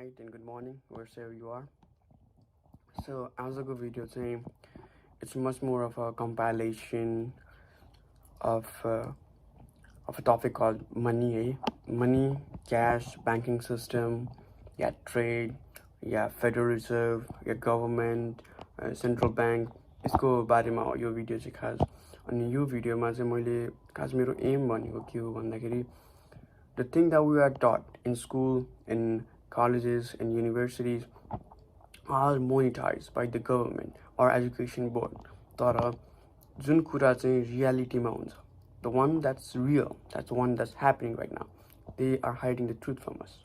night and good morning, wherever you are. So, as a good video today, it's much more of a compilation of a topic called money. Money, cash, banking system, trade, Federal Reserve, government, central bank. यसको बारेमा यो video चाहिँ खास अनि यो भिडियोमा चाहिँ मैले खास मेरो एम भनेको के हो भन्दाखेरि the thing that we are taught in school, in colleges, in universities are monetized by the government or education board. तर जुन कुरा चाहिँ रियालिटीमा हुन्छ, the one that's real, that's the one that's happening right now, they are hiding the truth from us.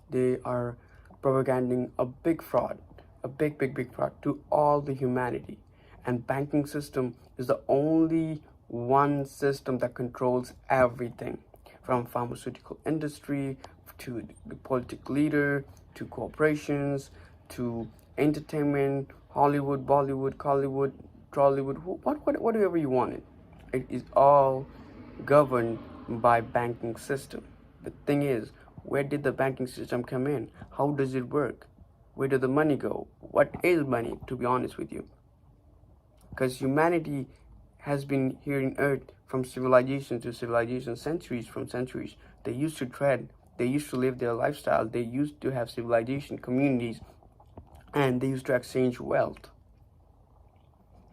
They are propagating a big fraud, a big fraud to all the humanity. And banking system is the only one system that controls everything, from pharmaceutical industry to the political leader to corporations to entertainment, Hollywood, Bollywood, Collywood, Trollywood, whatever you want it. It is all governed by banking system. The thing is, where did the banking system come in? How does it work? Where did the money go? What is money, to be honest with you? Because humanity has been here in earth from civilization to civilization, centuries from centuries. They used to trade, they used to live their lifestyle, they used to have civilization, communities, and they used to exchange wealth.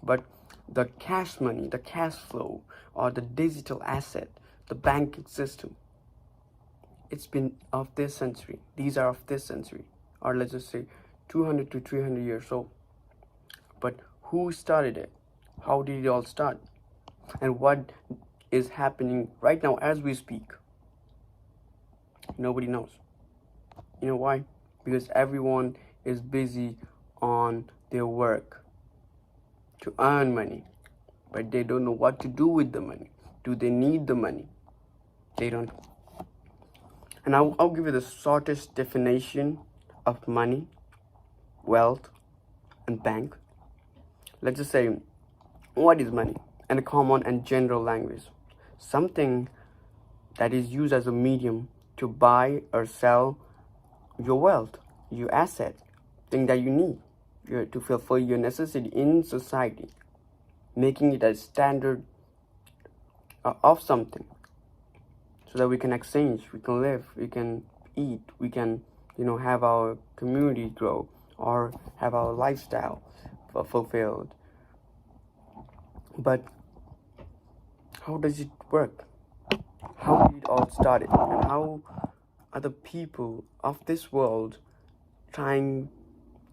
But the cash money, the cash flow, or the digital asset, the banking system, it's been of this century. These are of this century, or let's just say 200 to 300 years old. But who started it? How did it all start? And what is happening right now as we speak? Nobody knows. You know why? Because everyone is busy on their work to earn money, but they don't know what to do with the money. Do they need the money? They don't. And I'll give you the shortest definition of money, wealth, and bank. Let's just say, what is money in a common and general language? Something that is used as a medium to buy or sell your wealth, your asset, thing that you need to fulfill your necessity in society, making it a standard of something so that we can exchange, we can live, we can eat, we can, have our community grow or have our lifestyle fulfilled. But how does it work? How did it all start? And how are the people of this world trying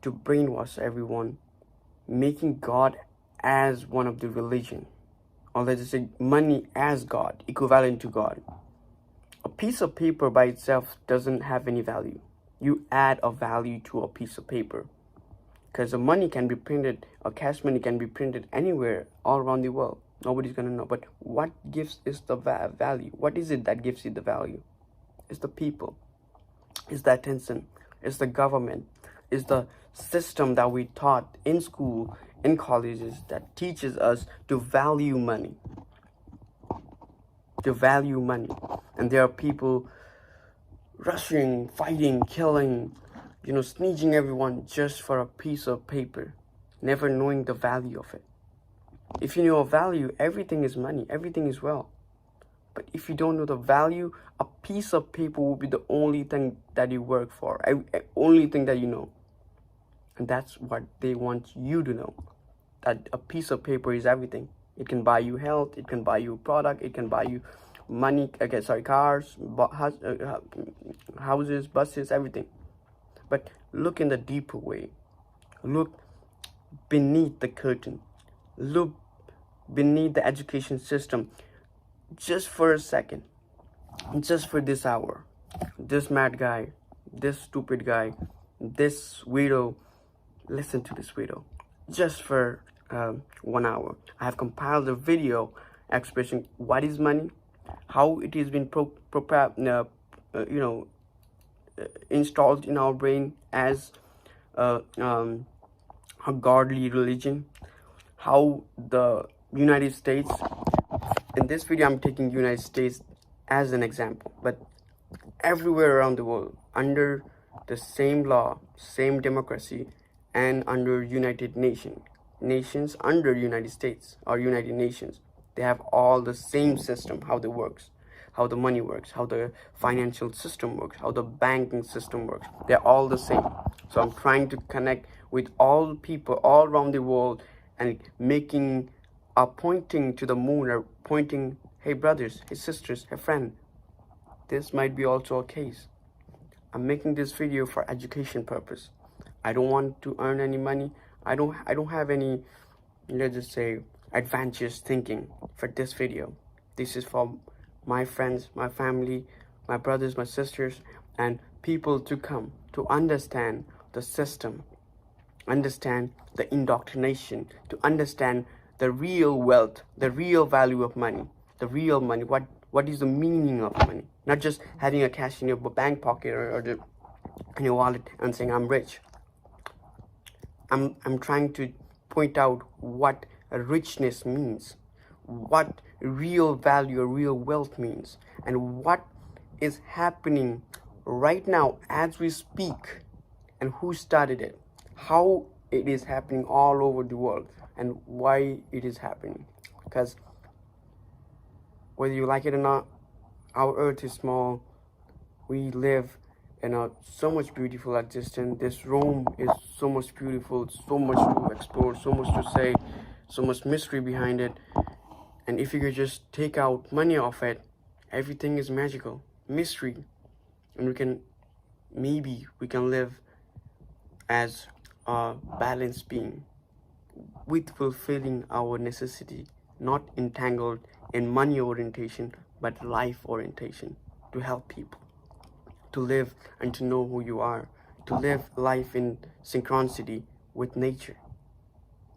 to brainwash everyone, making God as one of the religion, or let's just say money as God, equivalent to God? A piece of paper by itself doesn't have any value. You add a value to a piece of paper. Because the money can be printed, or cash money can be printed anywhere, all around the world. Nobody's going to know. But what gives is the value? What is it that gives you the value? It's the people. It's the attention. It's the government. It's the system that we taught in school, in colleges, that teaches us to value money. To value money. And there are people rushing, fighting, killing, sneezing everyone just for a piece of paper, never knowing the value of it. If you know a value, everything is money, everything is wealth. But if you don't know the value, a piece of paper will be the only thing that you work for, only thing that you know. And that's what they want you to know, that a piece of paper is everything. It can buy you health, it can buy you product, it can buy you money, cars, houses, buses, everything. But look in the deeper way. Look beneath the curtain. Look beneath the education system. Just for a second. Just for this hour. This mad guy. This stupid guy. This weirdo. Listen to this weirdo. Just for 1 hour. I have compiled a video expressing what is money, how it has been installed in our brain as a godly religion, how the United States, in this video I'm taking United States as an example, but everywhere around the world, under the same law, same democracy, and under United Nations under United States or United Nations. They have all the same system, how they works, how the money works, how the financial system works, how the banking system works. They're all the same. So I'm trying to connect with all people all around the world and making pointing to the moon, or pointing, hey brothers, hey sisters, hey friend, this might be also a case. I'm making this video for education purpose. I don't want to earn any money. I don't have any, let's just say, advantageous thinking for this video. This is for my friends, my family, my brothers, my sisters, and people to come to understand the system, understand the indoctrination, to understand the real wealth, the real value of money, the real money, what is the meaning of money. Not just having a cash in your bank pocket or in your wallet and saying I'm rich. I'm trying to point out what richness means, what real value or real wealth means, and what is happening right now as we speak, and who started it, how it is happening all over the world, and why it is happening. Because whether you like it or not, our earth is small. We live in a so much beautiful existence. This room is so much beautiful, so much to explore, so much to say, so much mystery behind it. And if you could just take out money off it, everything is magical, mystery. And maybe we can live as a balanced being with fulfilling our necessity, not entangled in money orientation, but life orientation, to help people to live and to know who you are, to live life in synchronicity with nature.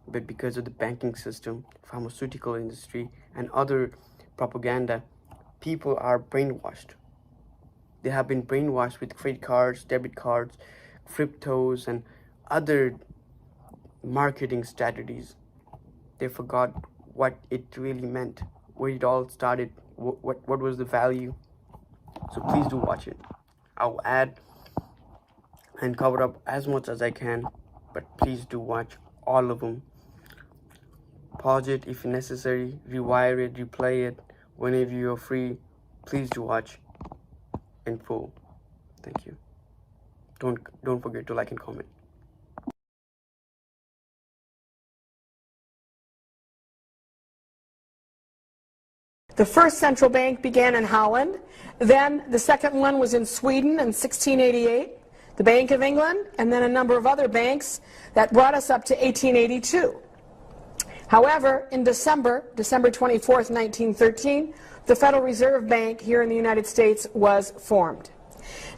But because of the banking system, pharmaceutical industry, and other propaganda, people are brainwashed. They have been brainwashed with credit cards, debit cards, cryptos, and other marketing strategies. They forgot what it really meant, where it all started, what was the value. So please do watch it. I'll add and cover up as much as I can, but please do watch all of them. Pause it if necessary, rewire it, replay it whenever you're free. Please do watch in full. Thank you. Don't forget to like and comment. The first central bank began in Holland. Then the second one was in Sweden in 1688, the Bank of England, and then a number of other banks that brought us up to 1882. However, in December 24th, 1913, the Federal Reserve Bank here in the United States was formed.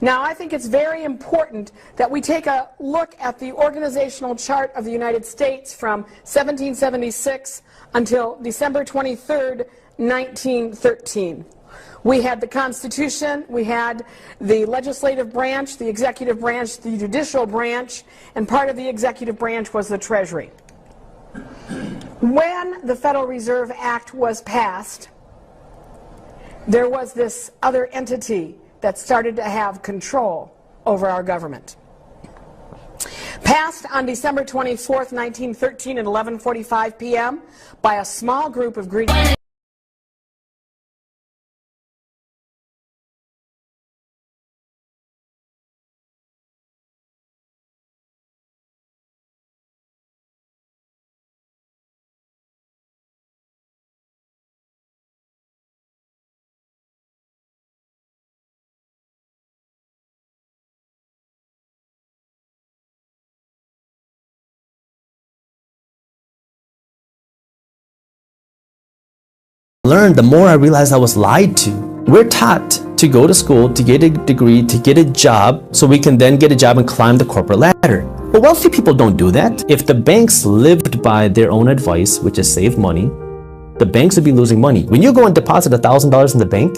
Now, I think it's very important that we take a look at the organizational chart of the United States from 1776 until December 23rd, 1913. We had the Constitution, we had the legislative branch, the executive branch, the judicial branch, and part of the executive branch was the Treasury. When the Federal Reserve Act was passed, there was this other entity that started to have control over our government. Passed on December 24th, 1913 at 11:45 p.m. by a small group of greedy learned, the more I realized I was lied to. We're taught to go to school, to get a degree, to get a job, so we can then get a job and climb the corporate ladder. But wealthy people don't do that. If the banks lived by their own advice, which is save money, the banks would be losing money. When you go and deposit $1,000 in the bank,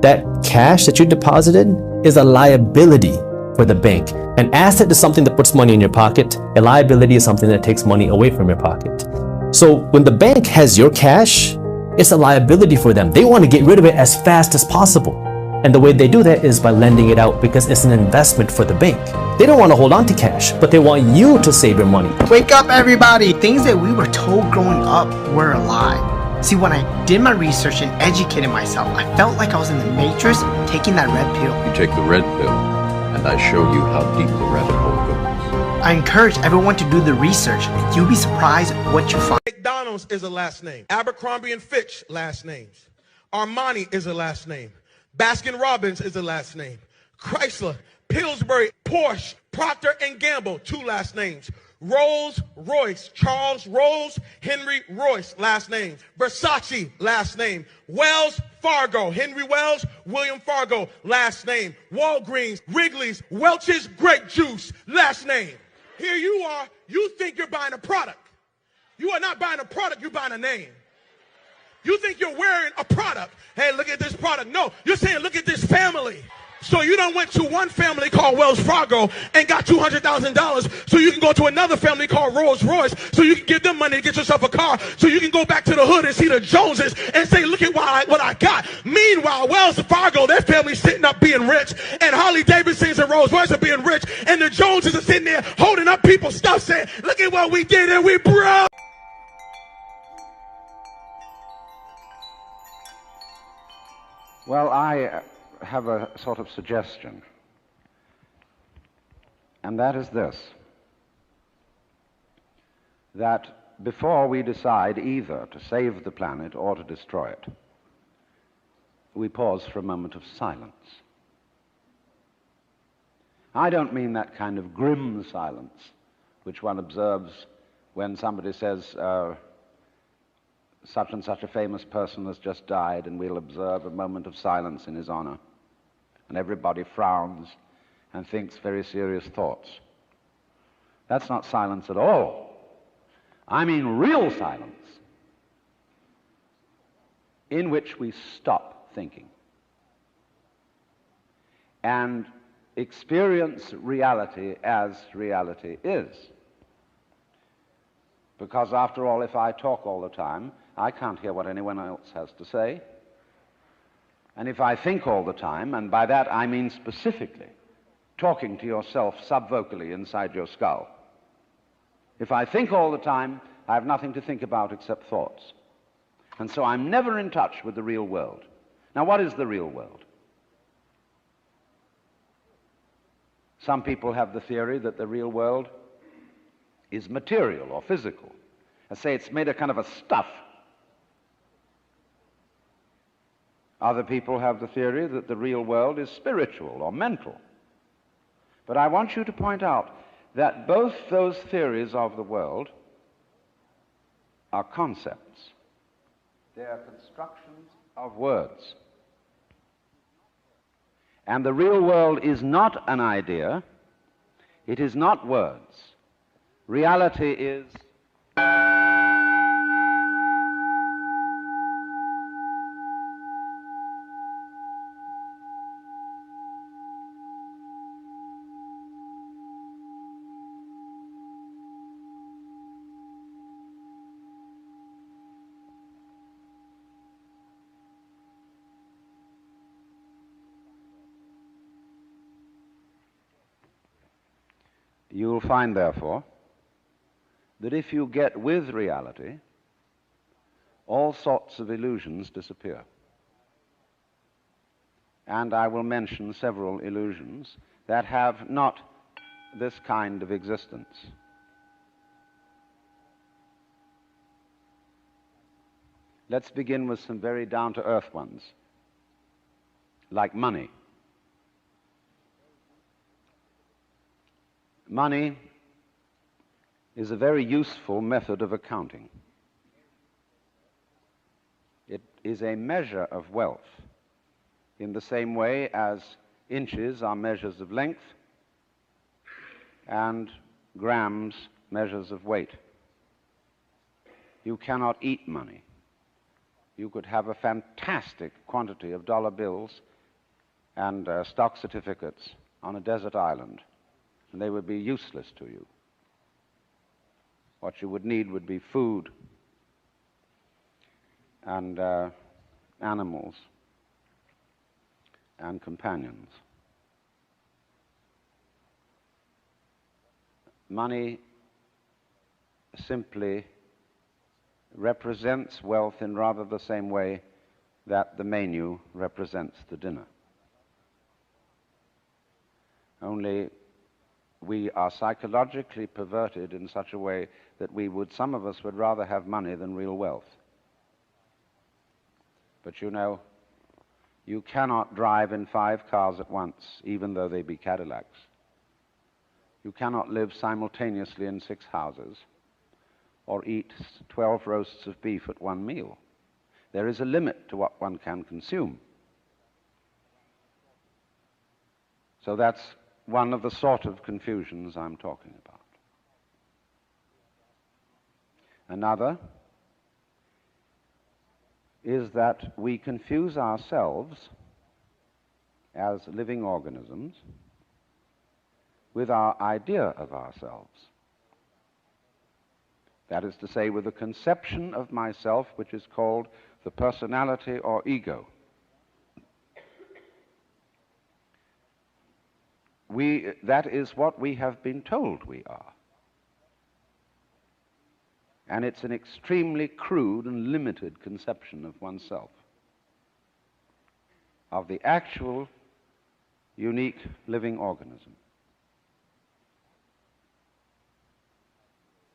that cash that you deposited is a liability for the bank. An asset is something that puts money in your pocket. A liability is something that takes money away from your pocket. So when the bank has your cash, it's a liability for them. They want to get rid of it as fast as possible. And the way they do that is by lending it out because it's an investment for the bank. They don't want to hold on to cash, but they want you to save your money. Wake up, everybody! Things that we were told growing up were a lie. See, when I did my research and educated myself, I felt like I was in the Matrix taking that red pill. You take the red pill, and I show you how deep the rabbit hole goes. I encourage everyone to do the research, and you'll be surprised what you find. McDonald's is a last name. Abercrombie and Fitch, last names. Armani is a last name. Baskin Robbins is a last name. Chrysler, Pillsbury, Porsche, Procter & Gamble, 2 last names. Rolls Royce, Charles Rolls, Henry Royce, last name. Versace, last name. Wells Fargo, Henry Wells, William Fargo, last name. Walgreens, Wrigley's, Welch's Grape Juice, last name. Here you are, you think you're buying a product. You are not buying a product, you're buying a name. You think you're wearing a product. Hey, look at this product. No, you're saying, look at this family. So you done went to one family called Wells Fargo and got $200,000 so you can go to another family called Rolls Royce so you can give them money to get yourself a car so you can go back to the hood and see the Joneses and say, look at what I got. Meanwhile, Wells Fargo, their family's sitting up being rich, and Harley Davidsons and Rolls Royce are being rich, and the Joneses are sitting there holding up people's stuff saying, look at what we did and we broke. Well, I have a sort of suggestion, and that is this, that before we decide either to save the planet or to destroy it, we pause for a moment of silence. I don't mean that kind of grim silence which one observes when somebody says, such and such a famous person has just died, and we'll observe a moment of silence in his honor. And everybody frowns and thinks very serious thoughts. That's not silence at all. I mean real silence, in which we stop thinking and experience reality as reality is. Because after all, if I talk all the time, I can't hear what anyone else has to say. And if I think all the time, and by that I mean specifically talking to yourself subvocally inside your skull, if I think all the time, I have nothing to think about except thoughts. And so I'm never in touch with the real world. Now, what is the real world? Some people have the theory that the real world is material or physical. I say it's made of kind of a stuff. Other people have the theory that the real world is spiritual or mental. But I want you to point out that both those theories of the world are concepts. They are constructions of words. And the real world is not an idea. It is not words. Reality is you will find, therefore, that if you get with reality, all sorts of illusions disappear. And I will mention several illusions that have not this kind of existence. Let's begin with some very down-to-earth ones, like money. Money is a very useful method of accounting. It is a measure of wealth in the same way as inches are measures of length and grams measures of weight. You cannot eat money. You could have a fantastic quantity of dollar bills and stock certificates on a desert island, and they would be useless to you. What you would need would be food and animals. and companions. Money simply represents wealth in rather the same way that the menu represents the dinner. Only we are psychologically perverted in such a way that some of us would rather have money than real wealth. But you know, you cannot drive in 5 cars at once, even though they be Cadillacs. You cannot live simultaneously in 6 houses or eat 12 roasts of beef at one meal. There is a limit to what one can consume. So that's one of the sort of confusions I'm talking about. Another is that we confuse ourselves as living organisms with our idea of ourselves. That is to say, with a conception of myself which is called the personality or ego. That is what we have been told we are. And it's an extremely crude and limited conception of oneself, of the actual, unique living organism.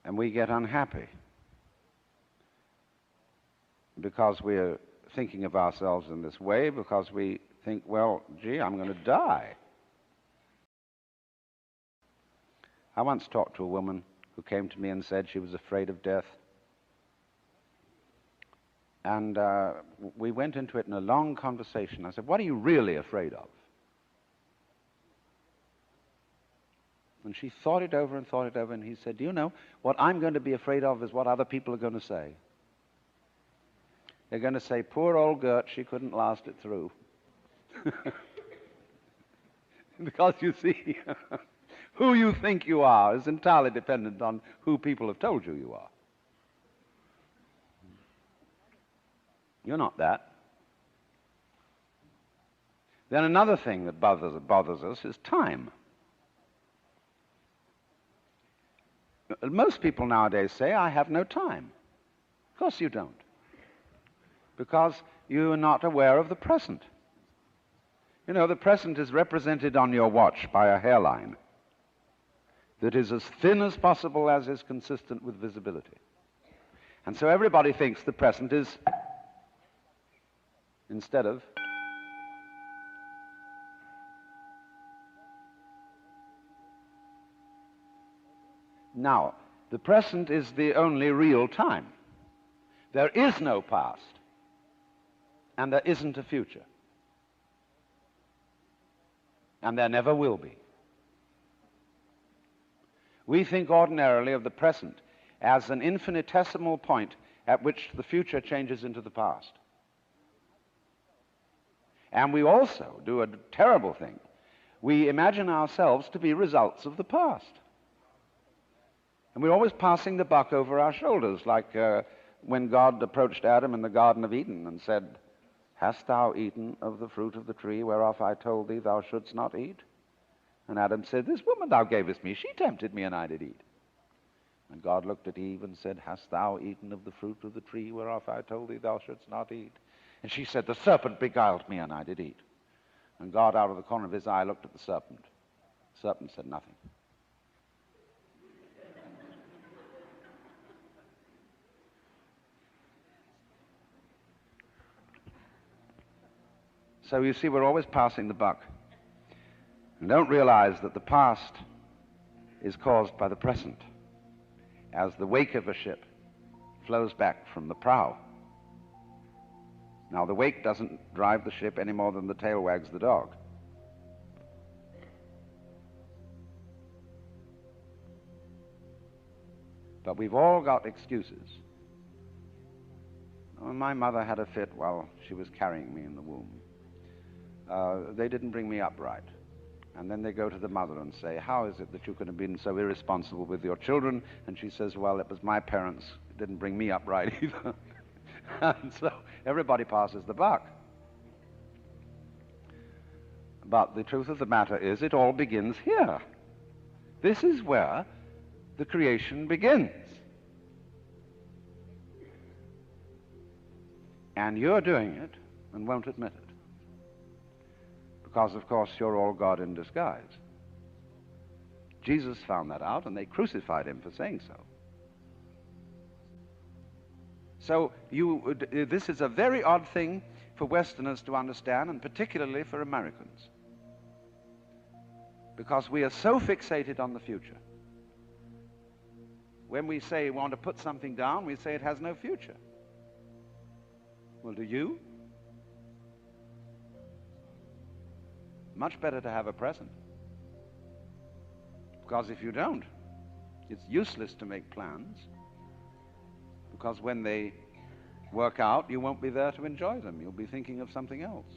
And we get unhappy because we're thinking of ourselves in this way, because we think, well, gee, I'm going to die. I once talked to a woman who came to me and said she was afraid of death. And we went into it in a long conversation. I said, what are you really afraid of? And she thought it over, and he said, do you know, what I'm going to be afraid of is what other people are going to say. They're going to say, poor old Gert, she couldn't last it through. Because you see, who you think you are is entirely dependent on who people have told you you are. You're not that. Then another thing that bothers us is time. Most people nowadays say, I have no time. Of course you don't. Because you are not aware of the present. You know, the present is represented on your watch by a hairline that is as thin as possible as is consistent with visibility. And so everybody thinks the present is, instead of, now, the present is the only real time. There is no past, and there isn't a future. And there never will be. We think ordinarily of the present as an infinitesimal point at which the future changes into the past. And we also do a terrible thing. We imagine ourselves to be results of the past. And we're always passing the buck over our shoulders, like when God approached Adam in the Garden of Eden and said, hast thou eaten of the fruit of the tree whereof I told thee thou shouldst not eat? And Adam said, this woman thou gavest me, she tempted me, and I did eat. And God looked at Eve and said, hast thou eaten of the fruit of the tree whereof I told thee thou shouldst not eat? And she said, the serpent beguiled me, and I did eat. And God, out of the corner of his eye, looked at the serpent. The serpent said nothing. So you see, we're always passing the buck. And don't realize that the past is caused by the present, as the wake of a ship flows back from the prow. Now, the wake doesn't drive the ship any more than the tail wags the dog. But we've all got excuses. Oh, my mother had a fit while she was carrying me in the womb. They didn't bring me up right. And then they go to the mother and say, how is it that you could have been so irresponsible with your children? And she says, well, it was my parents who didn't bring me up right either. And so everybody passes the buck. But the truth of the matter is, it all begins here. This is where the creation begins. And you're doing it and won't admit it. Because, of course, you're all God in disguise. Jesus found that out, and they crucified him for saying so. So this is a very odd thing for Westerners to understand, and particularly for Americans. Because we are so fixated on the future. When we say we want to put something down, we say it has no future. Well, do you? Much better to have a present. Because if you don't, it's useless to make plans. Because when they work out, you won't be there to enjoy them. You'll be thinking of something else.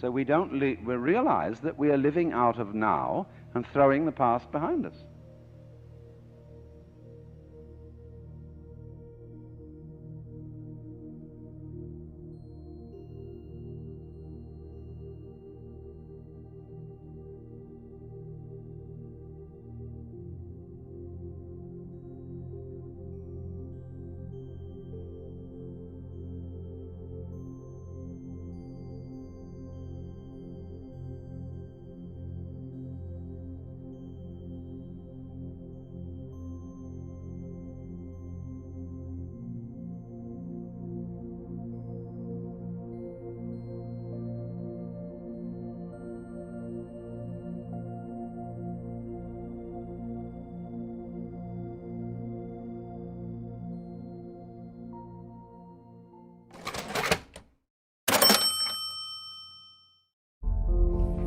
So we realize that we are living out of now and throwing the past behind us.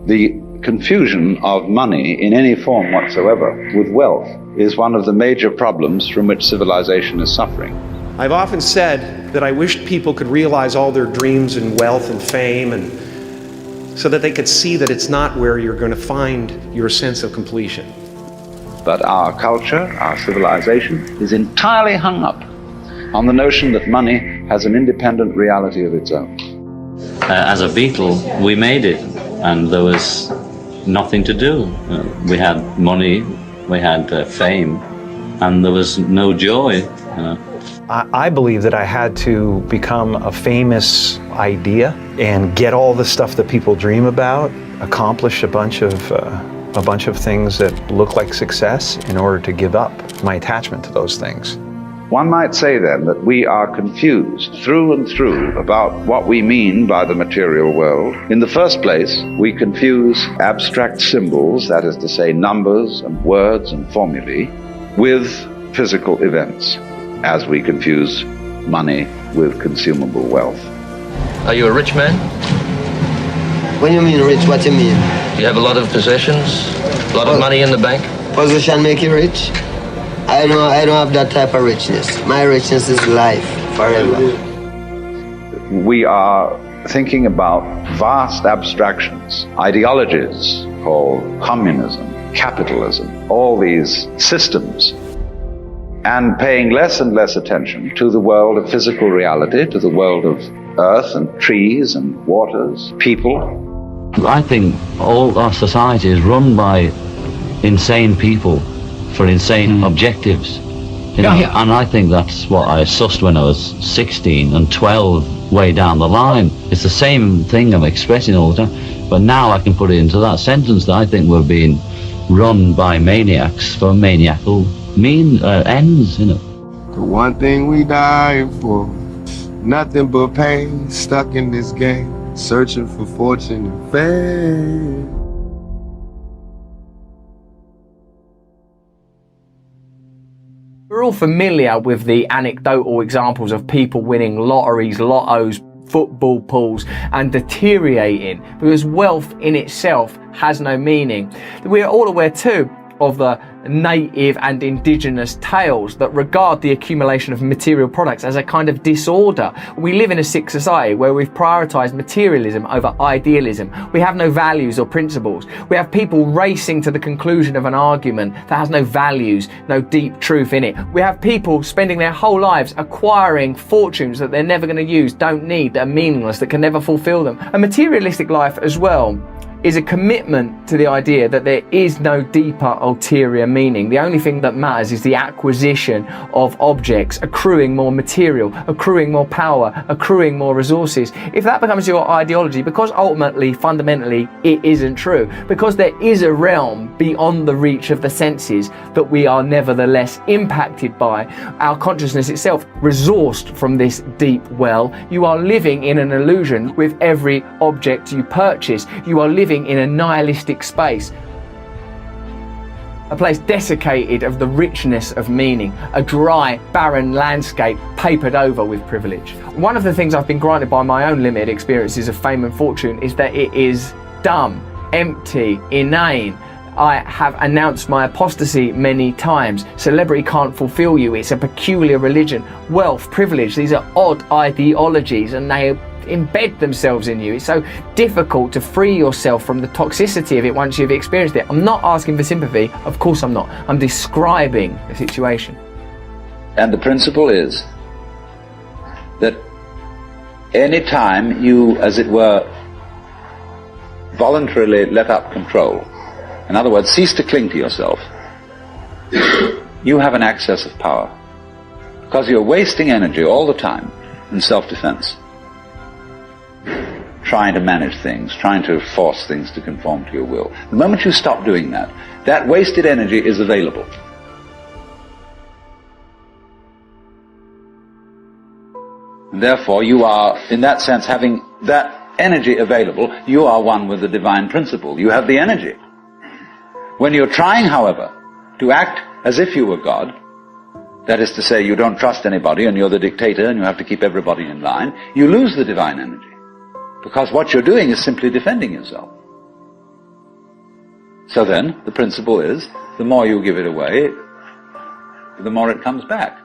The confusion of money in any form whatsoever with wealth is one of the major problems from which civilization is suffering. I've often said that I wished people could realize all their dreams and wealth and fame, and so that they could see that it's not where you're going to find your sense of completion. But our culture, our civilization, is entirely hung up on the notion that money has an independent reality of its own. As a Beatle, we made it, and there was nothing to do. We had money, we had fame, and there was no joy. I believe that I had to become a famous idea and get all the stuff that people dream about, accomplish a bunch of things that look like success in order to give up my attachment to those things. One might say then that we are confused through and through about what we mean by the material world. In the first place, we confuse abstract symbols, that is to say numbers and words and formulae, with physical events, as we confuse money with consumable wealth. Are you a rich man? When you mean rich, what you mean? Do you have a lot of possessions? A lot of money in the bank? Possession make you rich? I don't have that type of richness. My richness is life, forever. We are thinking about vast abstractions, ideologies called communism, capitalism, all these systems, and paying less and less attention to the world of physical reality, to the world of earth and trees and waters, people. I think all our society is run by insane people for insane objectives. You know? And I think that's what I sussed when I was 16 and 12 way down the line. It's the same thing I'm expressing all the time, but now I can put it into that sentence that I think we're being run by maniacs for maniacal ends, you know. The one thing we dying for, nothing but pain, stuck in this game, searching for fortune and fame. We're all familiar with the anecdotal examples of people winning lotteries, lottos, football pools and deteriorating because wealth in itself has no meaning. We are all aware too of the native and indigenous tales that regard the accumulation of material products as a kind of disorder. We live in a sick society where we've prioritized materialism over idealism. We have no values or principles. We have people racing to the conclusion of an argument that has no values, no deep truth in it. We have people spending their whole lives acquiring fortunes that they're never going to use, don't need, that are meaningless, that can never fulfill them. A materialistic life as well is a commitment to the idea that there is no deeper ulterior meaning. The only thing that matters is the acquisition of objects, accruing more material, accruing more power, accruing more resources. If that becomes your ideology, because ultimately, fundamentally, it isn't true, because there is a realm beyond the reach of the senses that we are nevertheless impacted by, our consciousness itself resourced from this deep well, you are living in an illusion with every object you purchase. You are living in a nihilistic space, a place desiccated of the richness of meaning, a dry, barren landscape papered over with privilege. One of the things I've been granted by my own limited experiences of fame and fortune is that it is dumb, empty, inane. I have announced my apostasy many times. Celebrity can't fulfill you. It's a peculiar religion. Wealth, privilege, these are odd ideologies, and they embed themselves in you. It's so difficult to free yourself from the toxicity of it once you've experienced it. I'm not asking for sympathy. Of course I'm not. I'm describing the situation. And the principle is that any time you, as it were, voluntarily let up control, in other words, cease to cling to yourself, you have an access of power. Because you're wasting energy all the time in self-defense, trying to manage things, trying to force things to conform to your will. The moment you stop doing that, that wasted energy is available. And therefore, you are, in that sense, having that energy available, you are one with the divine principle. You have the energy. When you're trying, however, to act as if you were God, that is to say, you don't trust anybody and you're the dictator and you have to keep everybody in line, you lose the divine energy. Because what you're doing is simply defending yourself. So then, the principle is, the more you give it away, the more it comes back.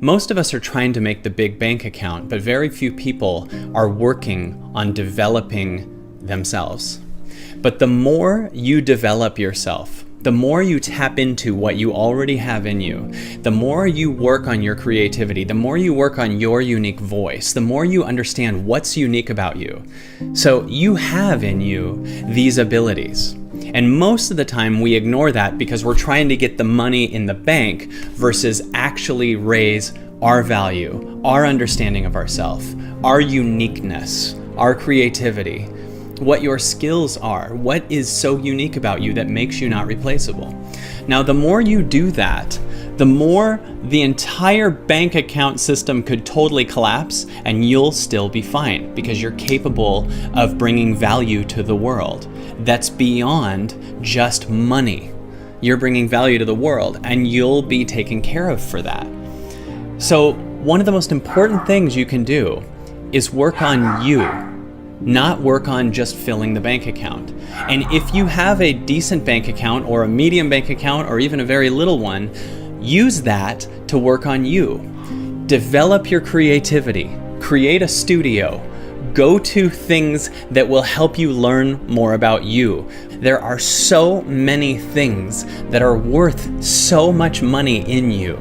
Most of us are trying to make the big bank account, but very few people are working on developing themselves. But the more you develop yourself, the more you tap into what you already have in you, the more you work on your creativity, the more you work on your unique voice, the more you understand what's unique about you. So you have in you these abilities. And most of the time we ignore that because we're trying to get the money in the bank versus actually raise our value, our understanding of ourselves, our uniqueness, our creativity, what your skills are, what is so unique about you that makes you not replaceable. Now, the more you do that, the more the entire bank account system could totally collapse and you'll still be fine because you're capable of bringing value to the world that's beyond just money. You're bringing value to the world and you'll be taken care of for that. So one of the most important things you can do is work on you, not work on just filling the bank account. And if you have a decent bank account or a medium bank account or even a very little one, use that to work on you. Develop your creativity, create a studio, go to things that will help you learn more about you. There are so many things that are worth so much money in you,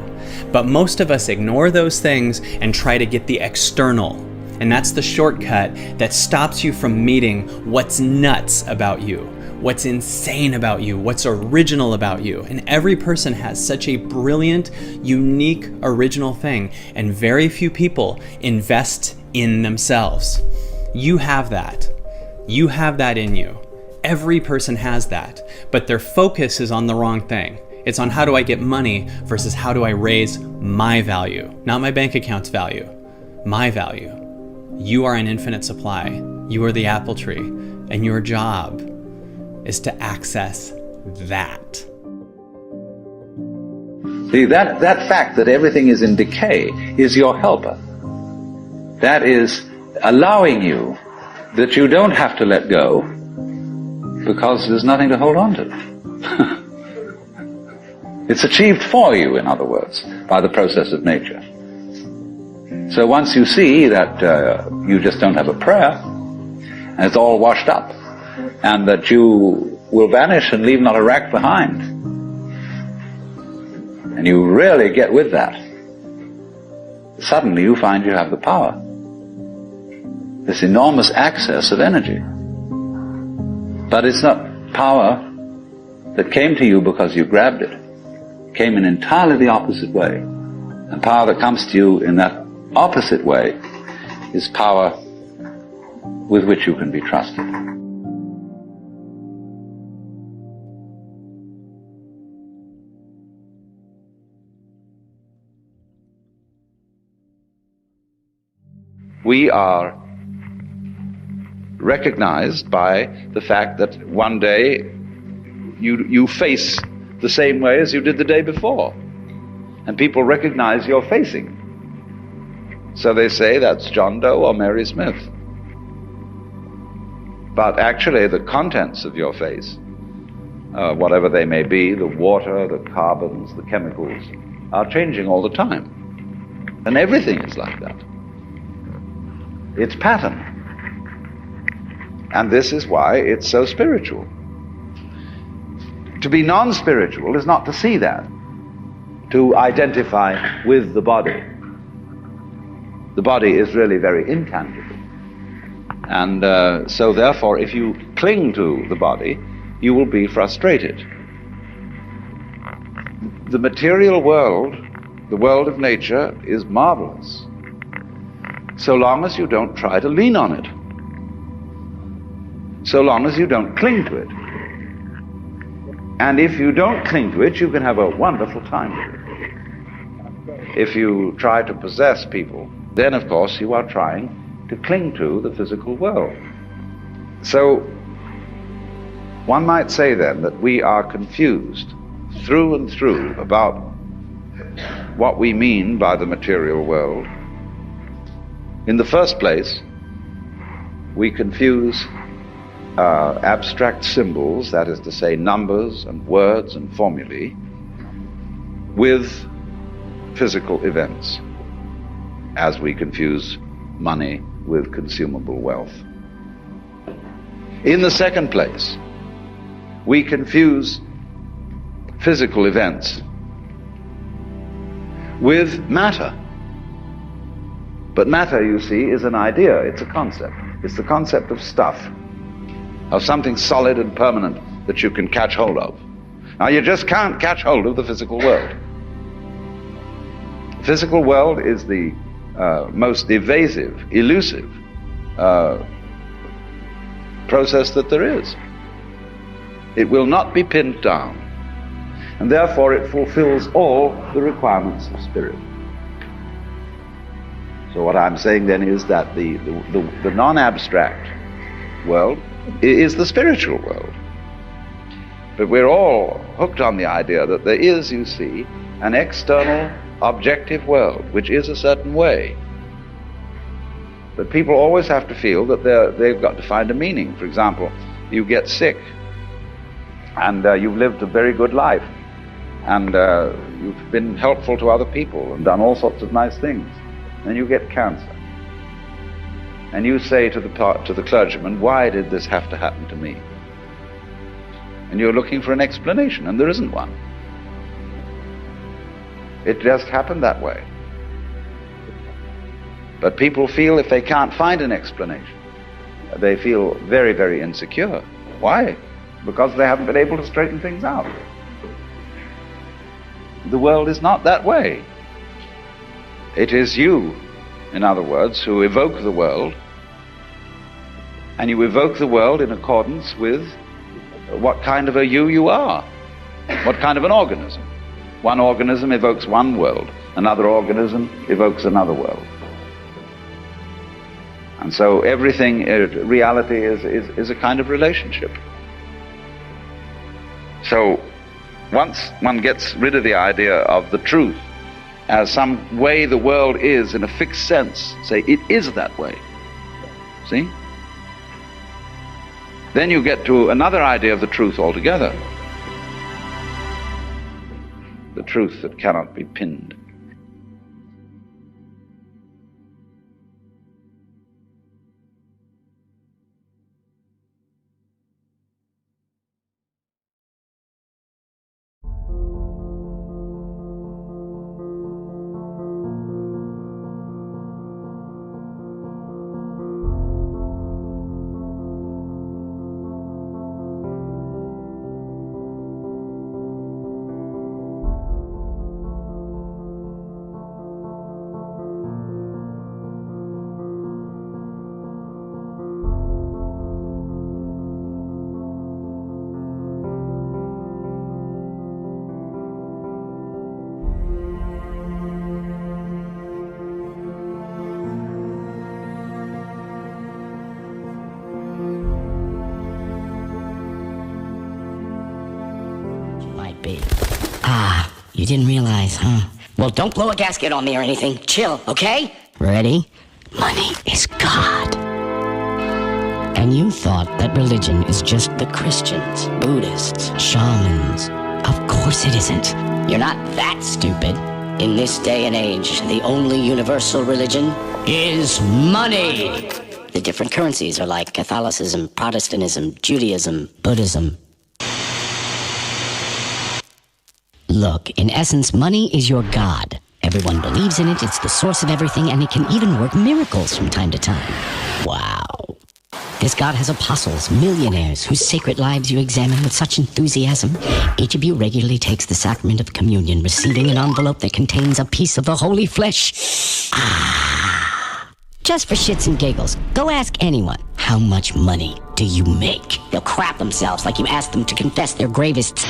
but most of us ignore those things and try to get the external. And that's the shortcut that stops you from meeting what's nuts about you, what's insane about you, what's original about you. And every person has such a brilliant, unique, original thing, and very few people invest in themselves. You have that. You have that in you. Every person has that, but their focus is on the wrong thing. It's on how do I get money versus how do I raise my value, not my bank account's value, my value. You are an infinite supply. You are the apple tree, and your job is to access that. See, that fact that everything is in decay is your helper. That is allowing you that you don't have to let go because there's nothing to hold on to. It's achieved for you, in other words, by the process of nature. So once you see that you just don't have a prayer, and it's all washed up, and that you will vanish and leave not a rack behind, and you really get with that, suddenly you find you have the power. This enormous access of energy. But it's not power that came to you because you grabbed it. It came in entirely the opposite way. And power that comes to you in that opposite way is power with which you can be trusted. We are recognized by the fact that one day you face the same way as you did the day before. And people recognize your facing. So they say that's John Doe or Mary Smith. But actually the contents of your face, whatever they may be, the water, the carbons, the chemicals, are changing all the time. And everything is like that. It's pattern. And this is why it's so spiritual. To be non-spiritual is not to see that, to identify with the body. The body is really very intangible. And so therefore, if you cling to the body, you will be frustrated. The material world, the world of nature, is marvelous, so long as you don't try to lean on it, so long as you don't cling to it. And if you don't cling to it, you can have a wonderful time with it. If you try to possess people, then of course you are trying to cling to the physical world. So one might say then that we are confused through and through about what we mean by the material world. In the first place, we confuse abstract symbols, that is to say numbers and words and formulae, with physical events, as we confuse money with consumable wealth. In the second place, we confuse physical events with matter. But matter, you see, is an idea, it's a concept. It's the concept of stuff, of something solid and permanent that you can catch hold of. Now, you just can't catch hold of the physical world. The physical world is the most evasive, elusive process that there is. It will not be pinned down, and therefore it fulfills all the requirements of spirit. So what I'm saying then is that the non-abstract world is the spiritual world. But we're all hooked on the idea that there is, you see, an external objective world, which is a certain way. But people always have to feel that they've got to find a meaning. For example, you get sick, and you've lived a very good life, and you've been helpful to other people and done all sorts of nice things. Then you get cancer. And you say to the clergyman, why did this have to happen to me? And you're looking for an explanation, and there isn't one. It just happened that way. But people feel if they can't find an explanation, they feel very, very insecure. Why? Because they haven't been able to straighten things out. The world is not that way. It is you, in other words, who evoke the world, and you evoke the world in accordance with what kind of a you are, what kind of an organism. One organism evokes one world, another organism evokes another world. And so everything, reality is a kind of relationship. So Once one gets rid of the idea of the truth as some way the world is in a fixed sense, say it is that way, see? Then you get to another idea of the truth altogether. The truth that cannot be pinned. Ah, you didn't realize, huh? Well, don't blow a gasket on me or anything. Chill, okay? Ready? Money is God. And you thought that religion is just the Christians, Buddhists, shamans. Of course it isn't. You're not that stupid. In this day and age, the only universal religion is money. The different currencies are like Catholicism, Protestantism, Judaism, Buddhism. Look, in essence, money is your God. Everyone believes in it, it's the source of everything, and it can even work miracles from time to time. Wow. This God has apostles, millionaires, whose sacred lives you examine with such enthusiasm. Each of you regularly takes the sacrament of communion, receiving an envelope that contains a piece of the holy flesh. Ah. Just for shits and giggles, go ask anyone, how much money do you make? They'll crap themselves like you asked them to confess their gravest.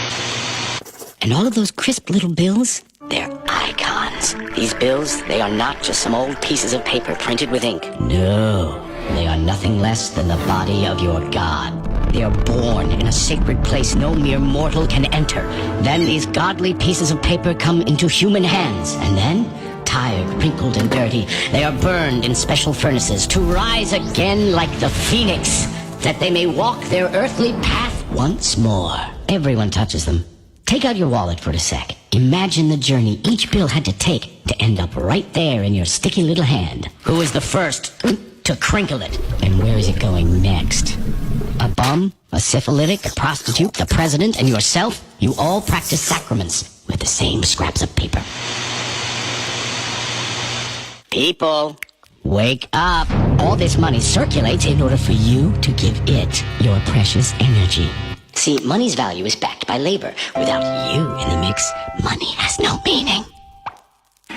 And all of those crisp little bills, they're icons. These bills, they are not just some old pieces of paper printed with ink. No, they are nothing less than the body of your God. They are born in a sacred place no mere mortal can enter. Then these godly pieces of paper come into human hands. And then, tired, wrinkled, and dirty, they are burned in special furnaces to rise again like the phoenix, that they may walk their earthly path once more. Everyone touches them. Take out your wallet for a sec. Imagine the journey each bill had to take to end up right there in your sticky little hand. Who was the first to crinkle it? And where is it going next? A bum? A syphilitic? A prostitute? The president? And yourself? You all practice sacraments with the same scraps of paper. People, wake up. All this money circulates in order for you to give it your precious energy. See, money's value is backed by labor. Without you in the mix, money has no meaning.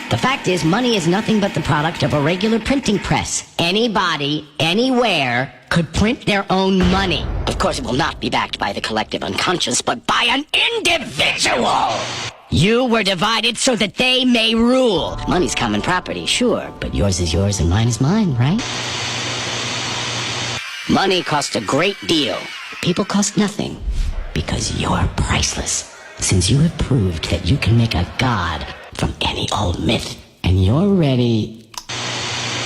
The fact is, money is nothing but the product of a regular printing press. Anybody, anywhere, could print their own money. Of course, it will not be backed by the collective unconscious, but by an individual. You were divided so that they may rule. Money's common property, sure, but yours is yours and mine is mine, right? Money costs a great deal. People cost nothing, because you're priceless. Since you have proved that you can make a god from any old myth, and you're ready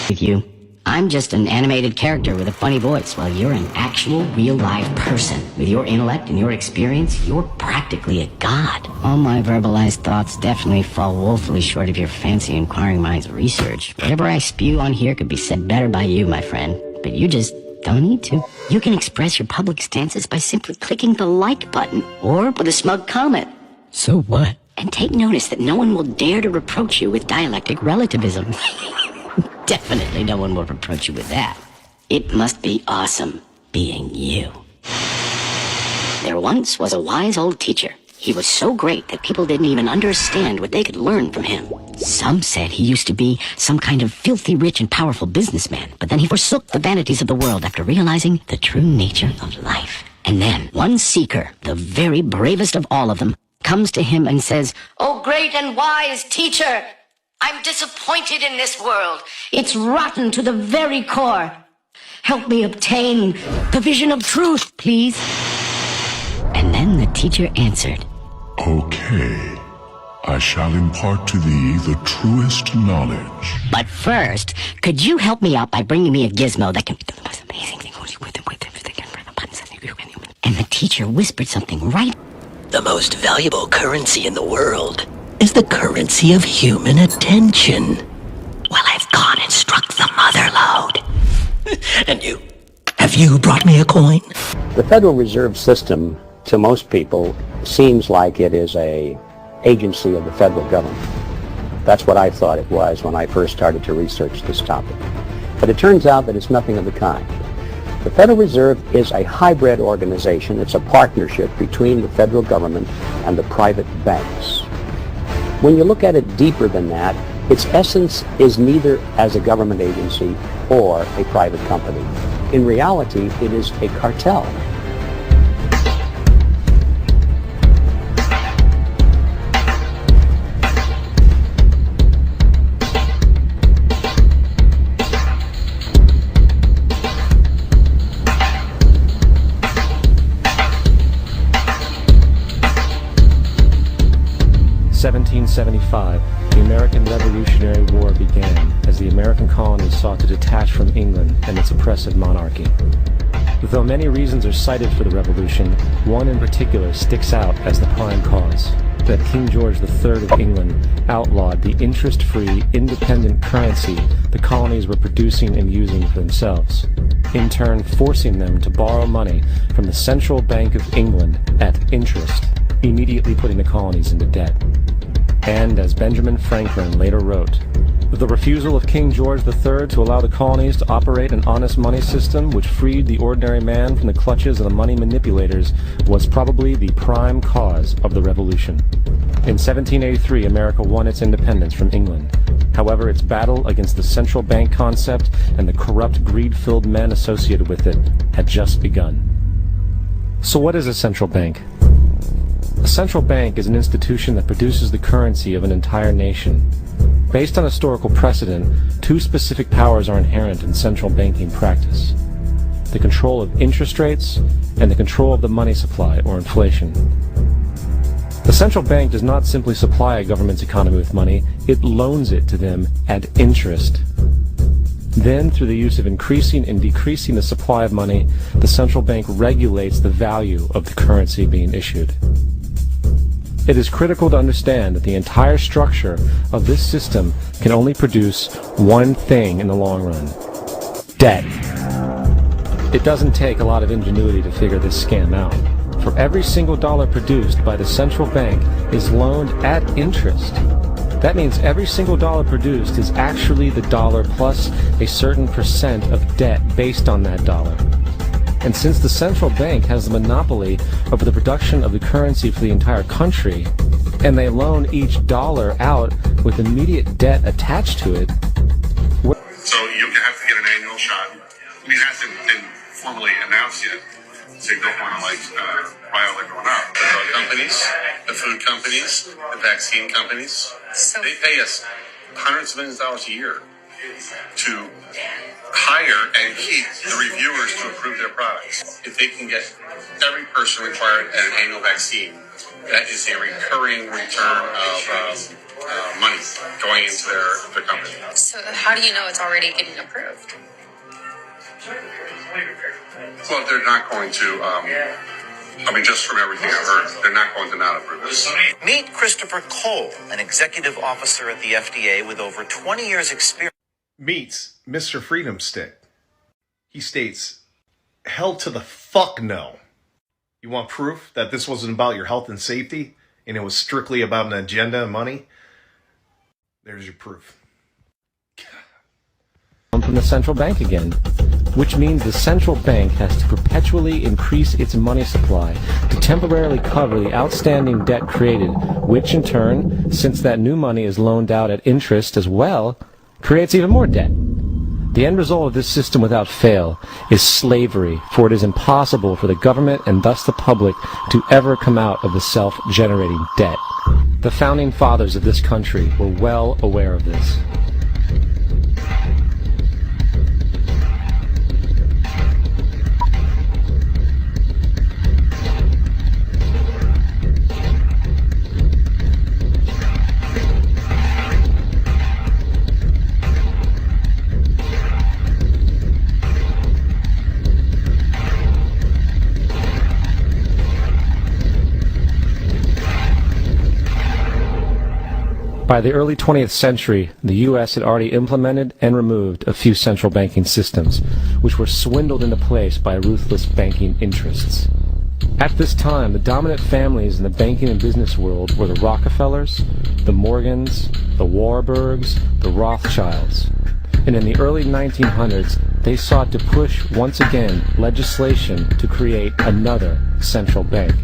with you. I'm just an animated character with a funny voice, while you're an actual, real-life person. With your intellect and your experience, you're practically a god. All my verbalized thoughts definitely fall woefully short of your fancy inquiring mind's research. Whatever I spew on here could be said better by you, my friend, but you just don't need to. You can express your public stances by simply clicking the like button or with a smug comment. So what? And take notice that no one will dare to reproach you with dialectic relativism. Definitely no one will reproach you with that. It must be awesome being you. There once was a wise old teacher. He was so great that people didn't even understand what they could learn from him. Some said he used to be some kind of filthy rich and powerful businessman, but then he forsook the vanities of the world after realizing the true nature of life. And then one seeker, the very bravest of all of them, comes to him and says, "Oh, great and wise teacher, I'm disappointed in this world. It's rotten to the very core. Help me obtain the vision of truth, please." And then the teacher answered, Okay. I shall impart to thee the truest knowledge. But first, could you help me out by bringing me a gizmo that can be the most amazing thing? And the teacher whispered something right. The most valuable currency in the world is the currency of human attention. Well, I've gone and struck the mother lode. And you? Have you brought me a coin? The Federal Reserve System, to most people, seems like it is a agency of the federal government. That's what I thought it was when I first started to research this topic. But it turns out that it's nothing of the kind. The Federal Reserve is a hybrid organization. It's a partnership between the federal government and the private banks. When you look at it deeper than that, its essence is neither as a government agency or a private company. In reality, it is a cartel. The American Revolutionary War began as the American colonies sought to detach from England and its oppressive monarchy. Though many reasons are cited for the revolution, one in particular sticks out as the prime cause: that King George III of England outlawed the interest-free, independent currency the colonies were producing and using for themselves, in turn forcing them to borrow money from the Central Bank of England at interest, immediately putting the colonies into debt. And, as Benjamin Franklin later wrote, the refusal of King George III to allow the colonies to operate an honest money system which freed the ordinary man from the clutches of the money manipulators was probably the prime cause of the revolution. In 1783, America won its independence from England. However, its battle against the central bank concept and the corrupt, greed-filled men associated with it had just begun. So what is a central bank? A central bank is an institution that produces the currency of an entire nation. Based on historical precedent, two specific powers are inherent in central banking practice: the control of interest rates and the control of the money supply, or inflation. The central bank does not simply supply a government's economy with money, it loans it to them at interest. Then, through the use of increasing and decreasing the supply of money, the central bank regulates the value of the currency being issued. It is critical to understand that the entire structure of this system can only produce one thing in the long run: debt. It doesn't take a lot of ingenuity to figure this scam out. For every single dollar produced by the central bank is loaned at interest. That means every single dollar produced is actually the dollar plus a certain percent of debt based on that dollar. And since the central bank has the monopoly over the production of the currency for the entire country, and they loan each dollar out with immediate debt attached to it. So you have to get an annual shot. I mean, it hasn't been formally announced yet, so you don't want to rile everyone up. The drug companies, the food companies, the vaccine companies, they pay us hundreds of millions of dollars a year to hire and keep the reviewers to approve their products. If they can get every person required at an annual vaccine, that is a recurring return of money going into their company. So how do you know it's already getting approved? Well, they're not going to, just from everything I've heard, they're not going to not approve this. Meet Christopher Cole, an executive officer at the FDA with over 20 years experience. Meets Mr. Freedom Stick. He states, hell to the fuck no. You want proof that this wasn't about your health and safety and it was strictly about an agenda and money? There's your proof. From the central bank again, which means the central bank has to perpetually increase its money supply to temporarily cover the outstanding debt created, which in turn, since that new money is loaned out at interest as well, creates even more debt. The end result of this system without fail is slavery, for it is impossible for the government and thus the public to ever come out of the self-generating debt. The founding fathers of this country were well aware of this. By the early 20th century, the U.S. had already implemented and removed a few central banking systems, which were swindled into place by ruthless banking interests. At this time, the dominant families in the banking and business world were the Rockefellers, the Morgans, the Warburgs, the Rothschilds. And in the early 1900s, they sought to push, once again, legislation to create another central bank.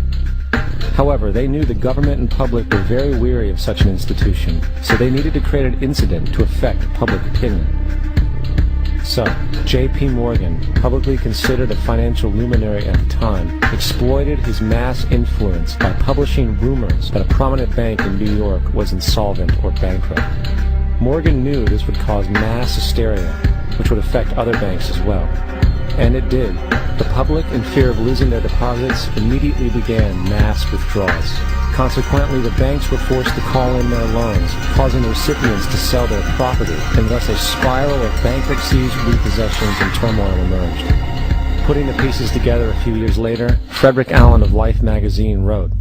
However, they knew the government and public were very weary of such an institution, so they needed to create an incident to affect public opinion. So, J.P. Morgan, publicly considered a financial luminary at the time, exploited his mass influence by publishing rumors that a prominent bank in New York was insolvent or bankrupt. Morgan knew this would cause mass hysteria, which would affect other banks as well. And it did. The public, in fear of losing their deposits, immediately began mass withdrawals. Consequently, the banks were forced to call in their loans, causing the recipients to sell their property, and thus a spiral of bankruptcies, repossessions, and turmoil emerged. Putting the pieces together a few years later, Frederick Allen of Life magazine wrote,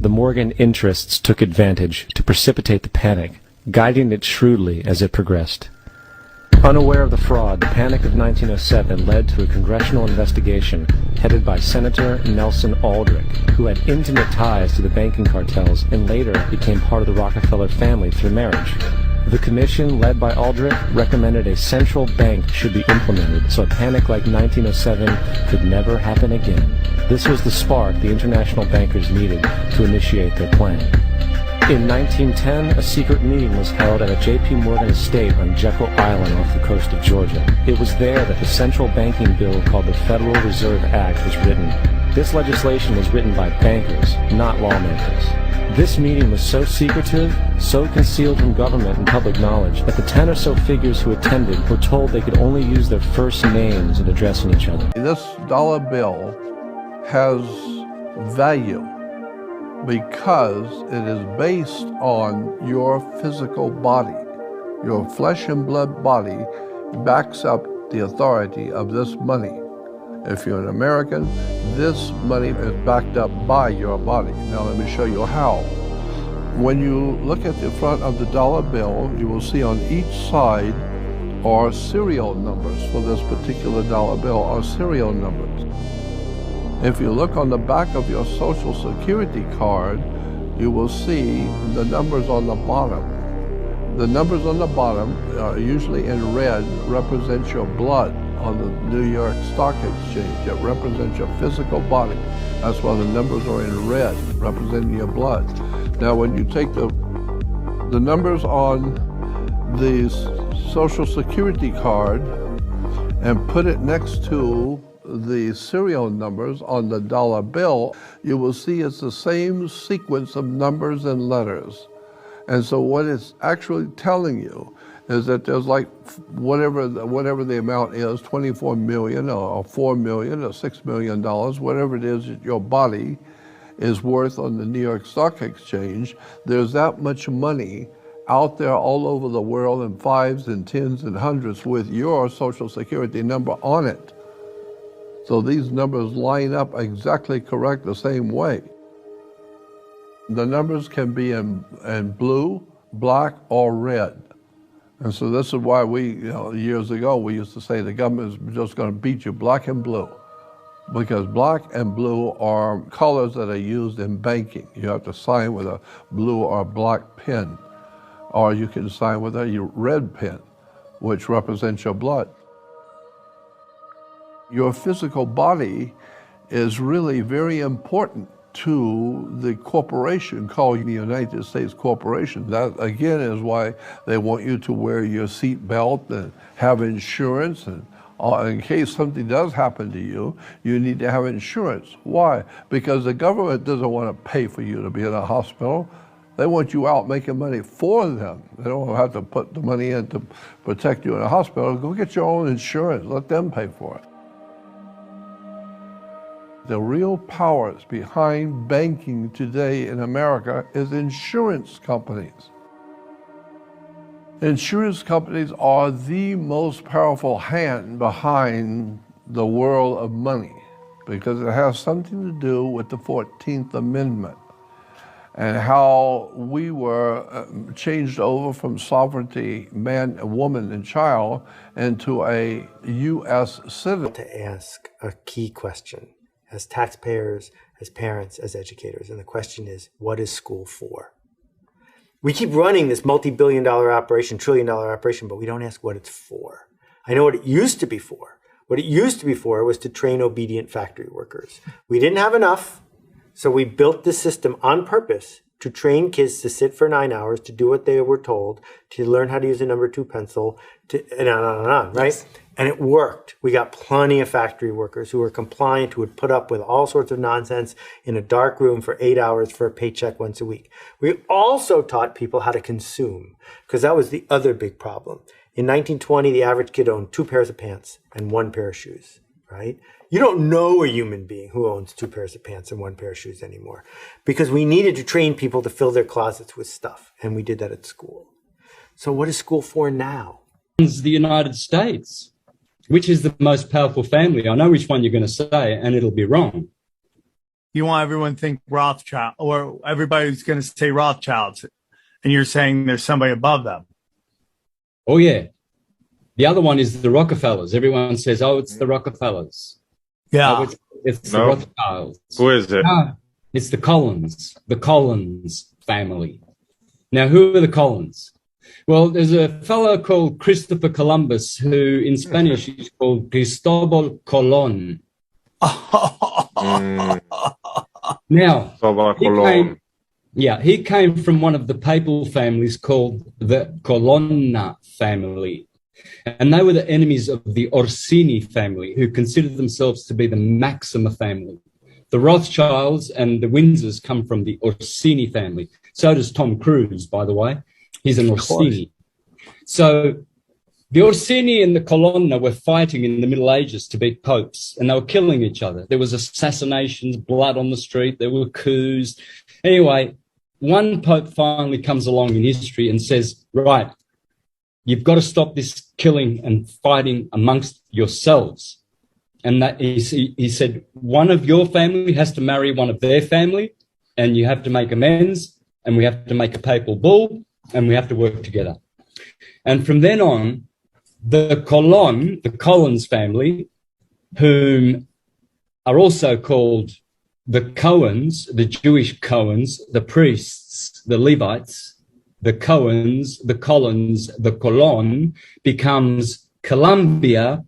"The Morgan interests took advantage to precipitate the panic, guiding it shrewdly as it progressed." Unaware of the fraud, the Panic of 1907 led to a congressional investigation headed by Senator Nelson Aldrich, who had intimate ties to the banking cartels and later became part of the Rockefeller family through marriage. The commission, led by Aldrich, recommended a central bank should be implemented so a panic like 1907 could never happen again. This was the spark the international bankers needed to initiate their plan. In 1910, a secret meeting was held at a J.P. Morgan estate on Jekyll Island off the coast of Georgia. It was there that the central banking bill called the Federal Reserve Act was written. This legislation was written by bankers, not lawmakers. This meeting was so secretive, so concealed from government and public knowledge, that the 10 or so figures who attended were told they could only use their first names in addressing each other. This dollar bill has value because it is based on your physical body. Your flesh and blood body backs up the authority of this money. If you're an American, this money is backed up by your body. Now let me show you how. When you look at the front of the dollar bill, you will see on each side are serial numbers for this particular dollar bill, are serial numbers. If you look on the back of your Social Security card, you will see the numbers on the bottom. The numbers on the bottom, usually in red, represent your blood on the New York Stock Exchange. It represents your physical body. That's why the numbers are in red, representing your blood. Now, when you take the numbers on the Social Security card and put it next to the serial numbers on the dollar bill, you will see it's the same sequence of numbers and letters. And so what it's actually telling you is that there's like whatever the amount is, 24 million or 4 million or $6 million, whatever it is that your body is worth on the New York Stock Exchange, there's that much money out there all over the world in fives and tens and hundreds with your Social Security number on it. So these numbers line up exactly correct the same way. The numbers can be in blue, black, or red. And so this is why years ago, we used to say the government is just going to beat you black and blue. Because black and blue are colors that are used in banking. You have to sign with a blue or black pen. Or you can sign with a red pen, which represents your blood. Your physical body is really very important to the corporation called the United States Corporation. That again is why they want you to wear your seat belt and have insurance, and in case something does happen to you, you need to have insurance. Why? Because the government doesn't want to pay for you to be in a hospital. They want you out making money for them. They don't have to put the money in to protect you in a hospital. Go get your own insurance. Let them pay for it. The real powers behind banking today in America is insurance companies. Insurance companies are the most powerful hand behind the world of money because it has something to do with the 14th Amendment. and how we were changed over from sovereignty, man, woman, and child, into a U.S. citizen. To ask a key question as taxpayers, as parents, as educators. And the question is, what is school for? We keep running this multi-billion-dollar operation, trillion-dollar operation, but we don't ask what it's for. I know what it used to be for. What it used to be for was to train obedient factory workers. We didn't have enough, so we built this system on purpose to train kids to sit for 9 hours, to do what they were told, to learn how to use a number 2 pencil, and on, right? Yes. And it worked. We got plenty of factory workers who were compliant, who would put up with all sorts of nonsense in a dark room for 8 hours for a paycheck once a week. We also taught people how to consume, because that was the other big problem. In 1920, the average kid owned 2 pairs of pants and 1 pair of shoes, right? You don't know a human being who owns 2 pairs of pants and 1 pair of shoes anymore, because we needed to train people to fill their closets with stuff, and we did that at school. So what is school for now? The United States. Which is the most powerful family? I know which one you're going to say, and it'll be wrong. You want everyone to think Rothschild, or everybody's going to say Rothschilds, and you're saying there's somebody above them. Oh, yeah. The other one is the Rockefellers. Everyone says, oh, it's the Rockefellers. Yeah. Oh, it's the Rothschilds. Who is it? No, it's the Collins family. Now, who are the Collins? Well, there's a fellow called Christopher Columbus, who in Spanish is called Cristobal Colón. Now, he came from one of the papal families called the Colonna family. And they were the enemies of the Orsini family, who considered themselves to be the Maxima family. The Rothschilds and the Windsors come from the Orsini family. So does Tom Cruise, by the way. He's an Orsini. So the Orsini and the Colonna were fighting in the Middle Ages to be popes, and they were killing each other. There was assassinations, blood on the street, there were coups. Anyway, one pope finally comes along in history and says, right, you've got to stop this killing and fighting amongst yourselves. And that he said, one of your family has to marry one of their family, and you have to make amends, and we have to make a papal bull, and we have to work together. And from then on, the Collins family, whom are also called the Cohens, the Jewish Cohens, the priests, the Levites, the Cohens, the Collins, the Colon, becomes Columbia,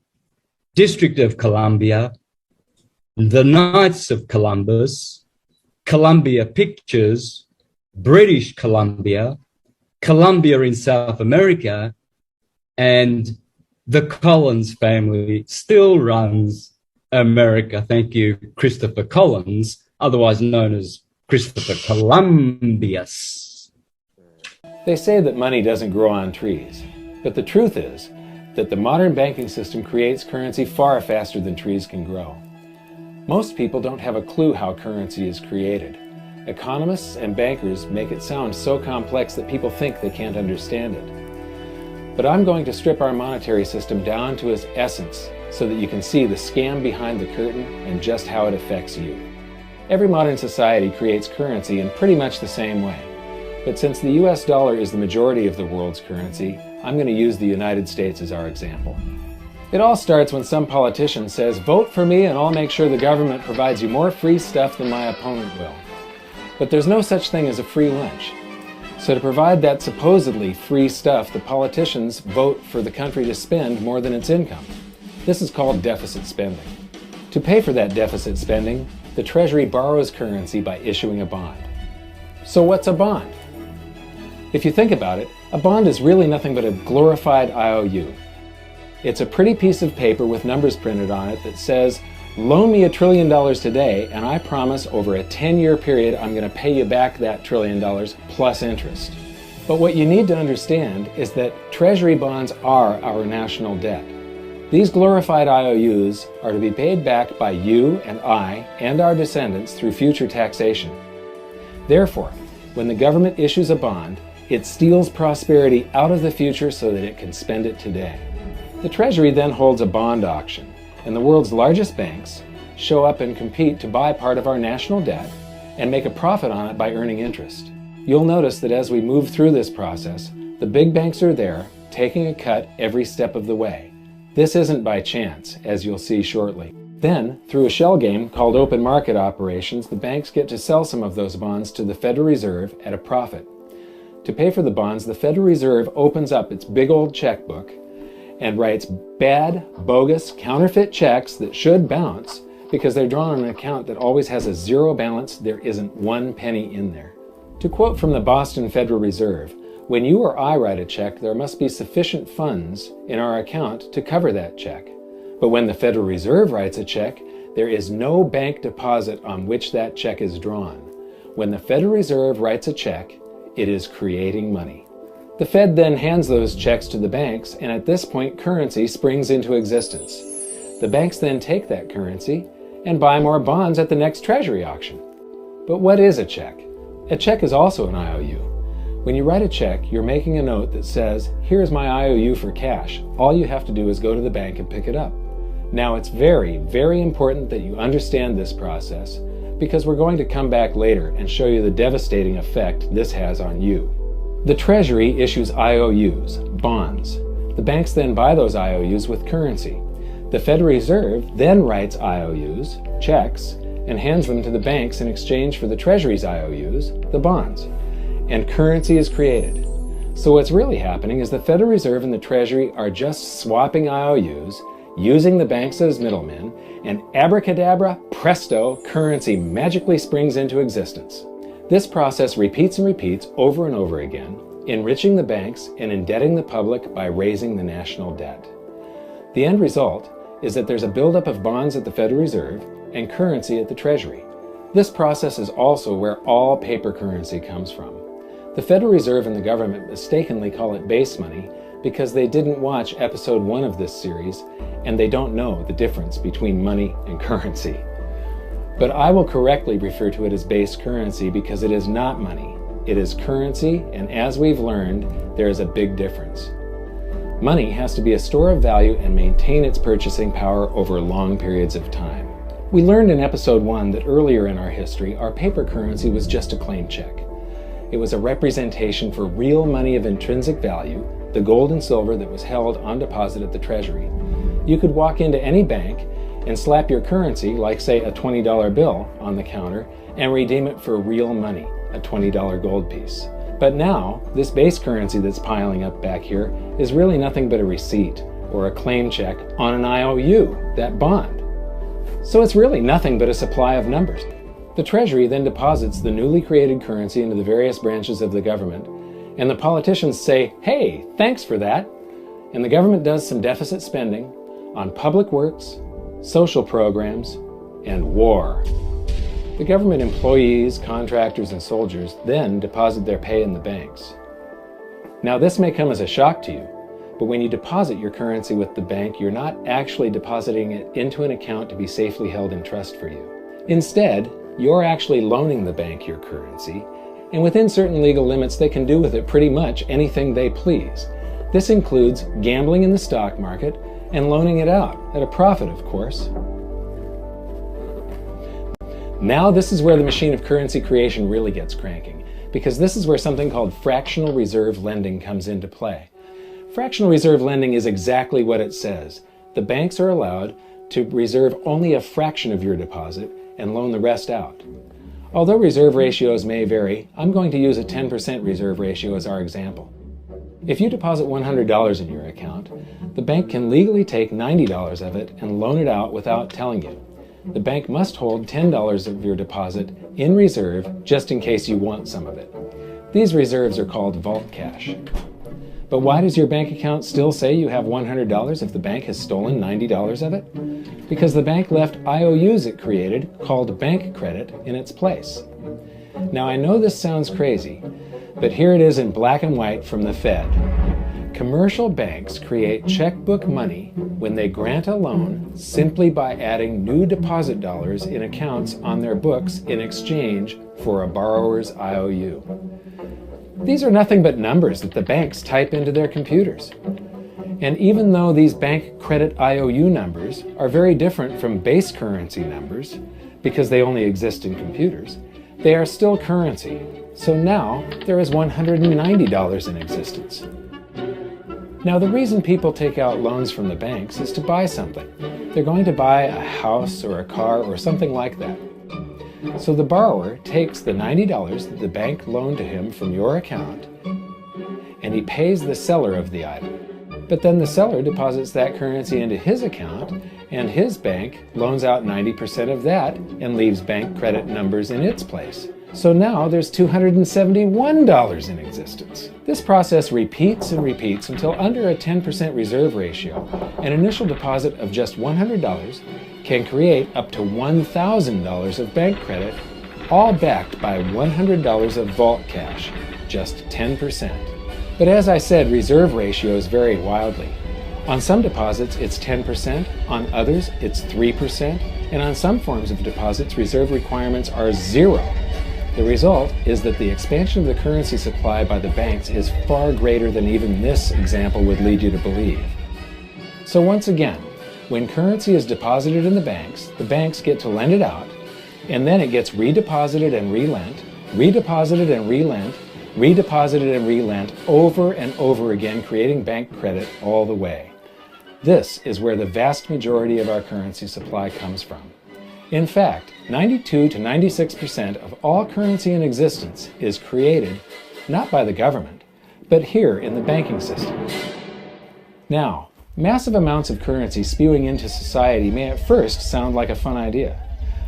District of Columbia, the Knights of Columbus, Columbia Pictures, British Columbia, Columbia in South America, and the Collins family still runs America. Thank you, Christopher Collins, otherwise known as Christopher Columbus. They say that money doesn't grow on trees, but the truth is that the modern banking system creates currency far faster than trees can grow. Most people don't have a clue how currency is created. Economists and bankers make it sound so complex that people think they can't understand it. But I'm going to strip our monetary system down to its essence so that you can see the scam behind the curtain and just how it affects you. Every modern society creates currency in pretty much the same way. But since the US dollar is the majority of the world's currency, I'm going to use the United States as our example. It all starts when some politician says, vote for me and I'll make sure the government provides you more free stuff than my opponent will. But there's no such thing as a free lunch. So to provide that supposedly free stuff, the politicians vote for the country to spend more than its income. This is called deficit spending. To pay for that deficit spending, the Treasury borrows currency by issuing a bond. So what's a bond? If you think about it, a bond is really nothing but a glorified IOU. It's a pretty piece of paper with numbers printed on it that says, loan me $1 trillion today, and I promise over a 10-year period I'm going to pay you back that $1 trillion plus interest. But what you need to understand is that Treasury bonds are our national debt. These glorified IOUs are to be paid back by you and I and our descendants through future taxation. Therefore, when the government issues a bond, it steals prosperity out of the future so that it can spend it today. The Treasury then holds a bond auction, and the world's largest banks show up and compete to buy part of our national debt and make a profit on it by earning interest. You'll notice that as we move through this process, the big banks are there, taking a cut every step of the way. This isn't by chance, as you'll see shortly. Then, through a shell game called open market operations, the banks get to sell some of those bonds to the Federal Reserve at a profit. To pay for the bonds, the Federal Reserve opens up its big old checkbook and writes bad, bogus, counterfeit checks that should bounce because they're drawn on an account that always has a zero balance. There isn't one penny in there. To quote from the Boston Federal Reserve, "When you or I write a check, there must be sufficient funds in our account to cover that check. But when the Federal Reserve writes a check, there is no bank deposit on which that check is drawn. When the Federal Reserve writes a check, it is creating money." The Fed then hands those checks to the banks, and at this point, currency springs into existence. The banks then take that currency and buy more bonds at the next Treasury auction. But what is a check? A check is also an IOU. When you write a check, you're making a note that says, "Here's my IOU for cash. All you have to do is go to the bank and pick it up." Now, it's very, very important that you understand this process because we're going to come back later and show you the devastating effect this has on you. The Treasury issues IOUs, bonds. The banks then buy those IOUs with currency. The Federal Reserve then writes IOUs, checks, and hands them to the banks in exchange for the Treasury's IOUs, the bonds. And currency is created. So what's really happening is the Federal Reserve and the Treasury are just swapping IOUs, using the banks as middlemen, and abracadabra, presto, currency magically springs into existence. This process repeats and repeats over and over again, enriching the banks and indebting the public by raising the national debt. The end result is that there's a buildup of bonds at the Federal Reserve and currency at the Treasury. This process is also where all paper currency comes from. The Federal Reserve and the government mistakenly call it base money because they didn't watch episode 1 of this series and they don't know the difference between money and currency. But I will correctly refer to it as base currency because it is not money. It is currency, and as we've learned, there is a big difference. Money has to be a store of value and maintain its purchasing power over long periods of time. We learned in episode 1 that earlier in our history, our paper currency was just a claim check. It was a representation for real money of intrinsic value, the gold and silver that was held on deposit at the Treasury. You could walk into any bank and slap your currency, like say a $20 bill, on the counter and redeem it for real money, a $20 gold piece. But now, this base currency that's piling up back here is really nothing but a receipt or a claim check on an IOU, that bond. So it's really nothing but a supply of numbers. The Treasury then deposits the newly created currency into the various branches of the government, and the politicians say, "Hey, thanks for that." And the government does some deficit spending on public works, social programs, and war. The government employees, contractors, and soldiers then deposit their pay in the banks. Now, this may come as a shock to you, but when you deposit your currency with the bank, you're not actually depositing it into an account to be safely held in trust for you. Instead, you're actually loaning the bank your currency, and within certain legal limits, they can do with it pretty much anything they please. This includes gambling in the stock market and loaning it out, at a profit, of course. Now this is where the machine of currency creation really gets cranking, because this is where something called fractional reserve lending comes into play. Fractional reserve lending is exactly what it says. The banks are allowed to reserve only a fraction of your deposit and loan the rest out. Although reserve ratios may vary, I'm going to use a 10% reserve ratio as our example. If you deposit $100 in your account, the bank can legally take $90 of it and loan it out without telling you. The bank must hold $10 of your deposit in reserve just in case you want some of it. These reserves are called vault cash. But why does your bank account still say you have $100 if the bank has stolen $90 of it? Because the bank left IOUs it created, called bank credit, in its place. Now I know this sounds crazy, but here it is in black and white from the Fed. Commercial banks create checkbook money when they grant a loan simply by adding new deposit dollars in accounts on their books in exchange for a borrower's IOU. These are nothing but numbers that the banks type into their computers. And even though these bank credit IOU numbers are very different from base currency numbers, because they only exist in computers, They are still currency, so now there is $190 in existence. Now, the reason people take out loans from the banks is to buy something. They're going to buy a house or a car or something like that. So the borrower takes the $90 that the bank loaned to him from your account, and he pays the seller of the item. But then the seller deposits that currency into his account, and his bank loans out 90% of that and leaves bank credit numbers in its place. So now there's $271 in existence. This process repeats and repeats until under a 10% reserve ratio, an initial deposit of just $100 can create up to $1,000 of bank credit, all backed by $100 of vault cash, just 10%. But as I said, reserve ratios vary wildly. On some deposits, it's 10%, on others, it's 3%, and on some forms of deposits, reserve requirements are 0. The result is that the expansion of the currency supply by the banks is far greater than even this example would lead you to believe. So once again, when currency is deposited in the banks get to lend it out, and then it gets redeposited and relent, redeposited and relent, redeposited and relent over and over again, creating bank credit all the way. This is where the vast majority of our currency supply comes from. In fact, 92 to 96% of all currency in existence is created not by the government, but here in the banking system. Now, massive amounts of currency spewing into society may at first sound like a fun idea.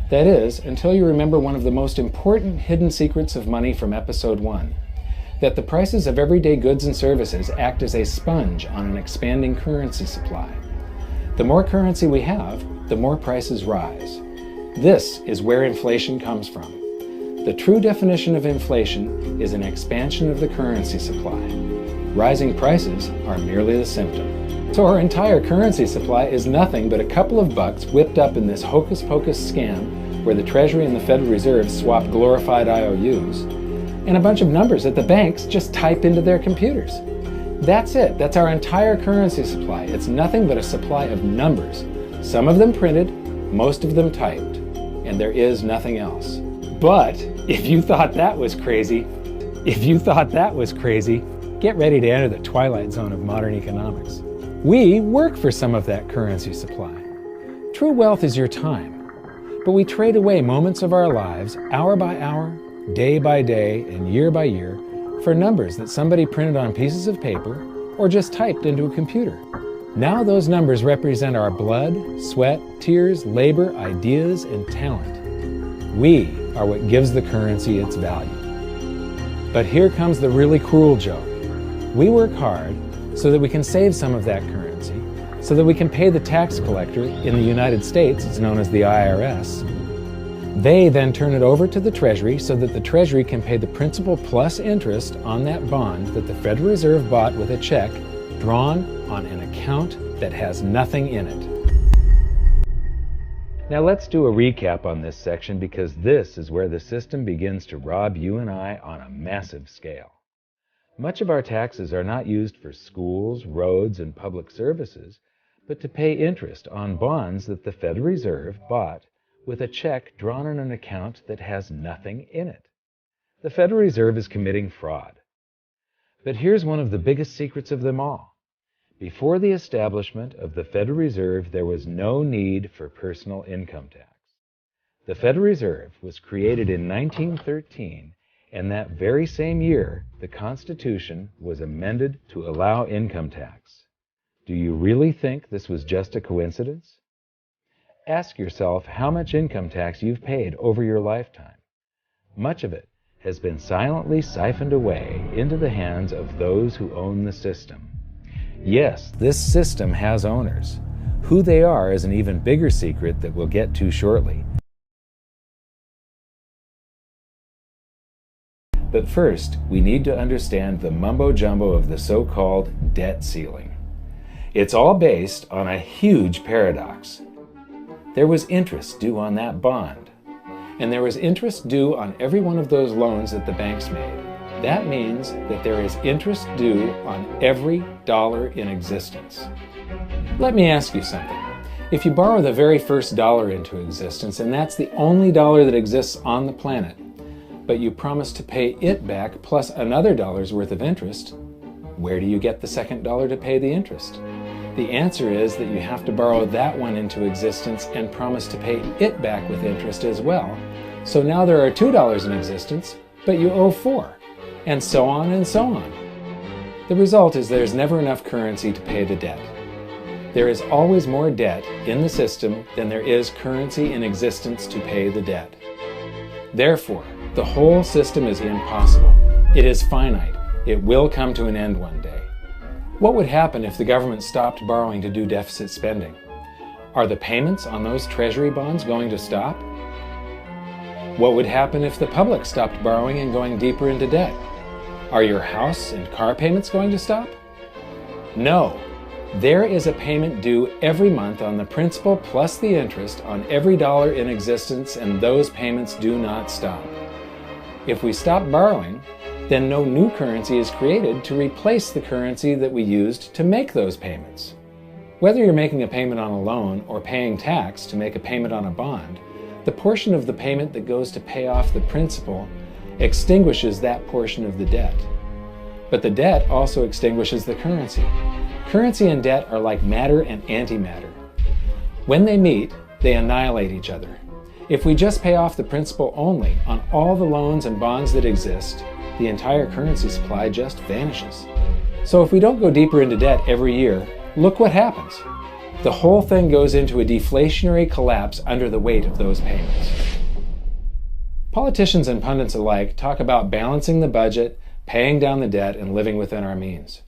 That is, until you remember one of the most important hidden secrets of money from episode 1, that the prices of everyday goods and services act as a sponge on an expanding currency supply. The more currency we have, the more prices rise. This is where inflation comes from. The true definition of inflation is an expansion of the currency supply. Rising prices are merely the symptom. So our entire currency supply is nothing but a couple of bucks whipped up in this hocus-pocus scam where the Treasury and the Federal Reserve swap glorified IOUs, and a bunch of numbers that the banks just type into their computers. That's it. That's our entire currency supply. It's nothing but a supply of numbers. Some of them printed, most of them typed, and there is nothing else. But if you thought that was crazy, get ready to enter the twilight zone of modern economics. We work for some of that currency supply. True wealth is your time, but we trade away moments of our lives, hour by hour, day by day, and year by year, for numbers that somebody printed on pieces of paper or just typed into a computer. Now those numbers represent our blood, sweat, tears, labor, ideas, and talent. We are what gives the currency its value. But here comes the really cruel joke. We work hard so that we can save some of that currency, so that we can pay the tax collector. In the United States, it's known as the IRS. They then turn it over to the Treasury so that the Treasury can pay the principal plus interest on that bond that the Federal Reserve bought with a check drawn on an account that has nothing in it. Now let's do a recap on this section, because this is where the system begins to rob you and I on a massive scale. Much of our taxes are not used for schools, roads, and public services, but to pay interest on bonds that the Federal Reserve bought with a check drawn on an account that has nothing in it. The Federal Reserve is committing fraud. But here's one of the biggest secrets of them all. Before the establishment of the Federal Reserve, there was no need for personal income tax. The Federal Reserve was created in 1913, and that very same year, the Constitution was amended to allow income tax. Do you really think this was just a coincidence? Ask yourself how much income tax you've paid over your lifetime. Much of it has been silently siphoned away into the hands of those who own the system. Yes, this system has owners. Who they are is an even bigger secret that we'll get to shortly. But first, we need to understand the mumbo-jumbo of the so-called debt ceiling. It's all based on a huge paradox. There was interest due on that bond, and there was interest due on every one of those loans that the banks made. That means that there is interest due on every dollar in existence. Let me ask you something. If you borrow the very first dollar into existence, and that's the only dollar that exists on the planet, but you promise to pay it back plus another dollar's worth of interest, where do you get the second dollar to pay the interest? The answer is that you have to borrow that one into existence and promise to pay it back with interest as well. So now there are $2 in existence, but you owe $4, and so on and so on. The result is there's never enough currency to pay the debt. There is always more debt in the system than there is currency in existence to pay the debt. Therefore, the whole system is impossible. It is finite. It will come to an end one day. What would happen if the government stopped borrowing to do deficit spending? Are the payments on those treasury bonds going to stop? What would happen if the public stopped borrowing and going deeper into debt? Are your house and car payments going to stop? No. There is a payment due every month on the principal plus the interest on every dollar in existence, and those payments do not stop. If we stop borrowing, then no new currency is created to replace the currency that we used to make those payments. Whether you're making a payment on a loan or paying tax to make a payment on a bond, the portion of the payment that goes to pay off the principal extinguishes that portion of the debt. But the debt also extinguishes the currency. Currency and debt are like matter and antimatter. When they meet, they annihilate each other. If we just pay off the principal only on all the loans and bonds that exist, the entire currency supply just vanishes. So if we don't go deeper into debt every year, look what happens. The whole thing goes into a deflationary collapse under the weight of those payments. Politicians and pundits alike talk about balancing the budget, paying down the debt, and living within our means.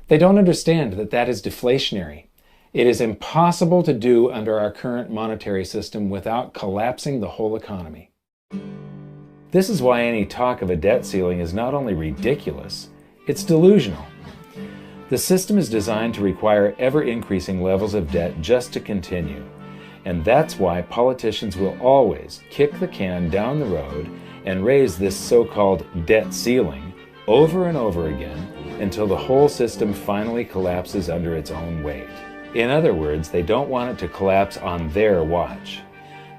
They don't understand that that is deflationary. It is impossible to do under our current monetary system without collapsing the whole economy. This is why any talk of a debt ceiling is not only ridiculous, it's delusional. The system is designed to require ever-increasing levels of debt just to continue. And that's why politicians will always kick the can down the road and raise this so-called debt ceiling over and over again until the whole system finally collapses under its own weight. In other words, they don't want it to collapse on their watch.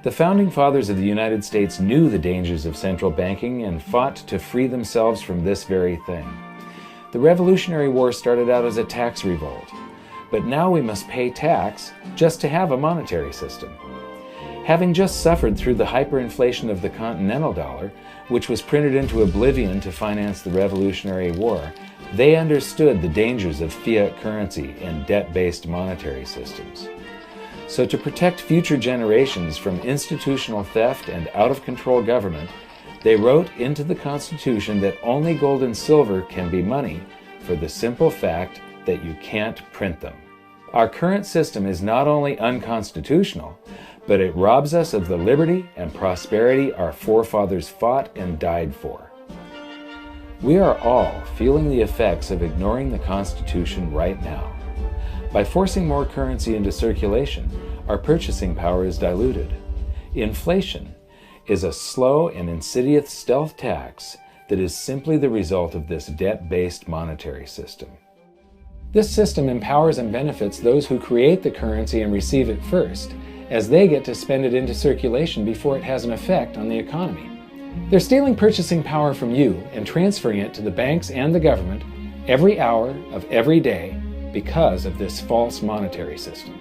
The Founding Fathers of the United States knew the dangers of central banking and fought to free themselves from this very thing. The Revolutionary War started out as a tax revolt, but now we must pay tax just to have a monetary system. Having just suffered through the hyperinflation of the continental dollar, which was printed into oblivion to finance the Revolutionary War, they understood the dangers of fiat currency and debt-based monetary systems. So to protect future generations from institutional theft and out-of-control government, they wrote into the Constitution that only gold and silver can be money for the simple fact that you can't print them. Our current system is not only unconstitutional, but it robs us of the liberty and prosperity our forefathers fought and died for. We are all feeling the effects of ignoring the Constitution right now. By forcing more currency into circulation, our purchasing power is diluted. Inflation is a slow and insidious stealth tax that is simply the result of this debt-based monetary system. This system empowers and benefits those who create the currency and receive it first, as they get to spend it into circulation before it has an effect on the economy. They're stealing purchasing power from you and transferring it to the banks and the government every hour of every day because of this false monetary system.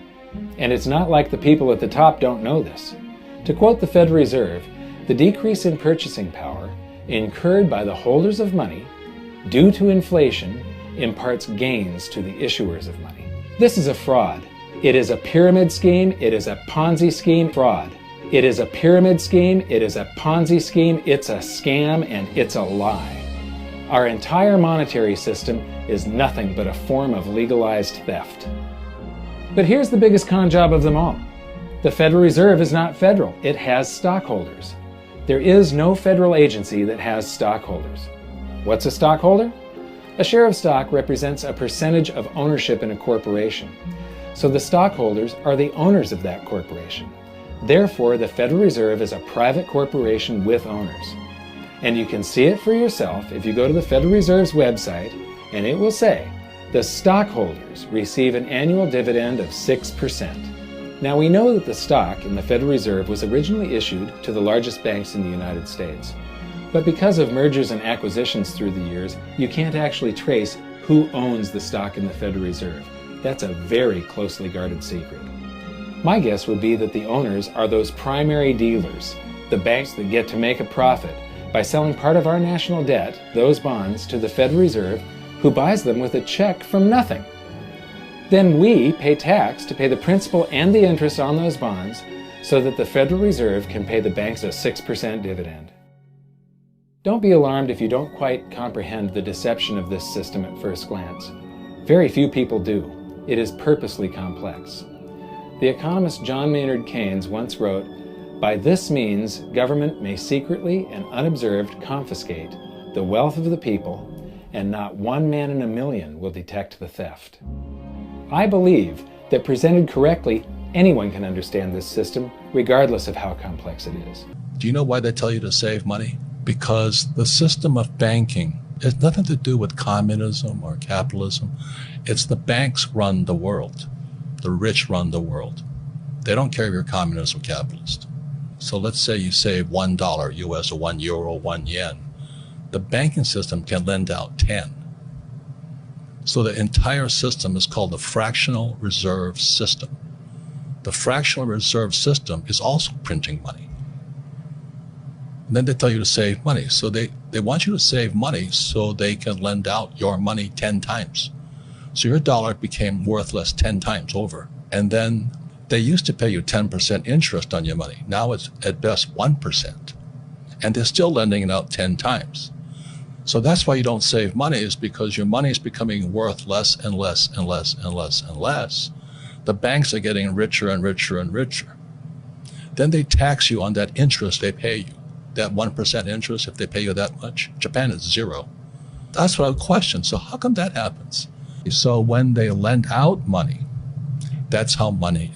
And it's not like the people at the top don't know this. To quote the Federal Reserve, the decrease in purchasing power incurred by the holders of money due to inflation imparts gains to the issuers of money. This is a fraud. It is a pyramid scheme. It is a Ponzi scheme. Fraud. It is a pyramid scheme. It is a Ponzi scheme. It's a scam and it's a lie. Our entire monetary system is nothing but a form of legalized theft. But here's the biggest con job of them all. The Federal Reserve is not federal. It has stockholders. There is no federal agency that has stockholders. What's a stockholder? A share of stock represents a percentage of ownership in a corporation. So the stockholders are the owners of that corporation. Therefore, the Federal Reserve is a private corporation with owners. And you can see it for yourself if you go to the Federal Reserve's website, and it will say, the stockholders receive an annual dividend of 6%. Now we know that the stock in the Federal Reserve was originally issued to the largest banks in the United States. But because of mergers and acquisitions through the years, you can't actually trace who owns the stock in the Federal Reserve. That's a very closely guarded secret. My guess would be that the owners are those primary dealers, the banks that get to make a profit by selling part of our national debt, those bonds, to the Federal Reserve, who buys them with a check from nothing. Then we pay tax to pay the principal and the interest on those bonds so that the Federal Reserve can pay the banks a 6% dividend. Don't be alarmed if you don't quite comprehend the deception of this system at first glance. Very few people do. It is purposely complex. The economist John Maynard Keynes once wrote, "By this means, government may secretly and unobserved confiscate the wealth of the people, and not one man in a million will detect the theft." I believe that presented correctly, anyone can understand this system, regardless of how complex it is. Do you know why they tell you to save money? Because the system of banking has nothing to do with communism or capitalism. It's the banks run the world. The rich run the world. They don't care if you're communist or capitalist. So let's say you save $1 US or €1, 1 yen. The banking system can lend out 10. So the entire system is called the fractional reserve system. The fractional reserve system is also printing money. And then they tell you to save money. So they want you to save money so they can lend out your money 10 times. So your dollar became worthless 10 times over. And then they used to pay you 10% interest on your money. Now it's at best 1%. And they're still lending it out 10 times. So that's why you don't save money, is because your money is becoming worth less and less and less and less and less. The banks are getting richer and richer and richer. Then they tax you on that interest they pay you. That 1% interest, if they pay you that much. Japan is 0. That's what I would question. So how come that happens? So when they lend out money, that's how money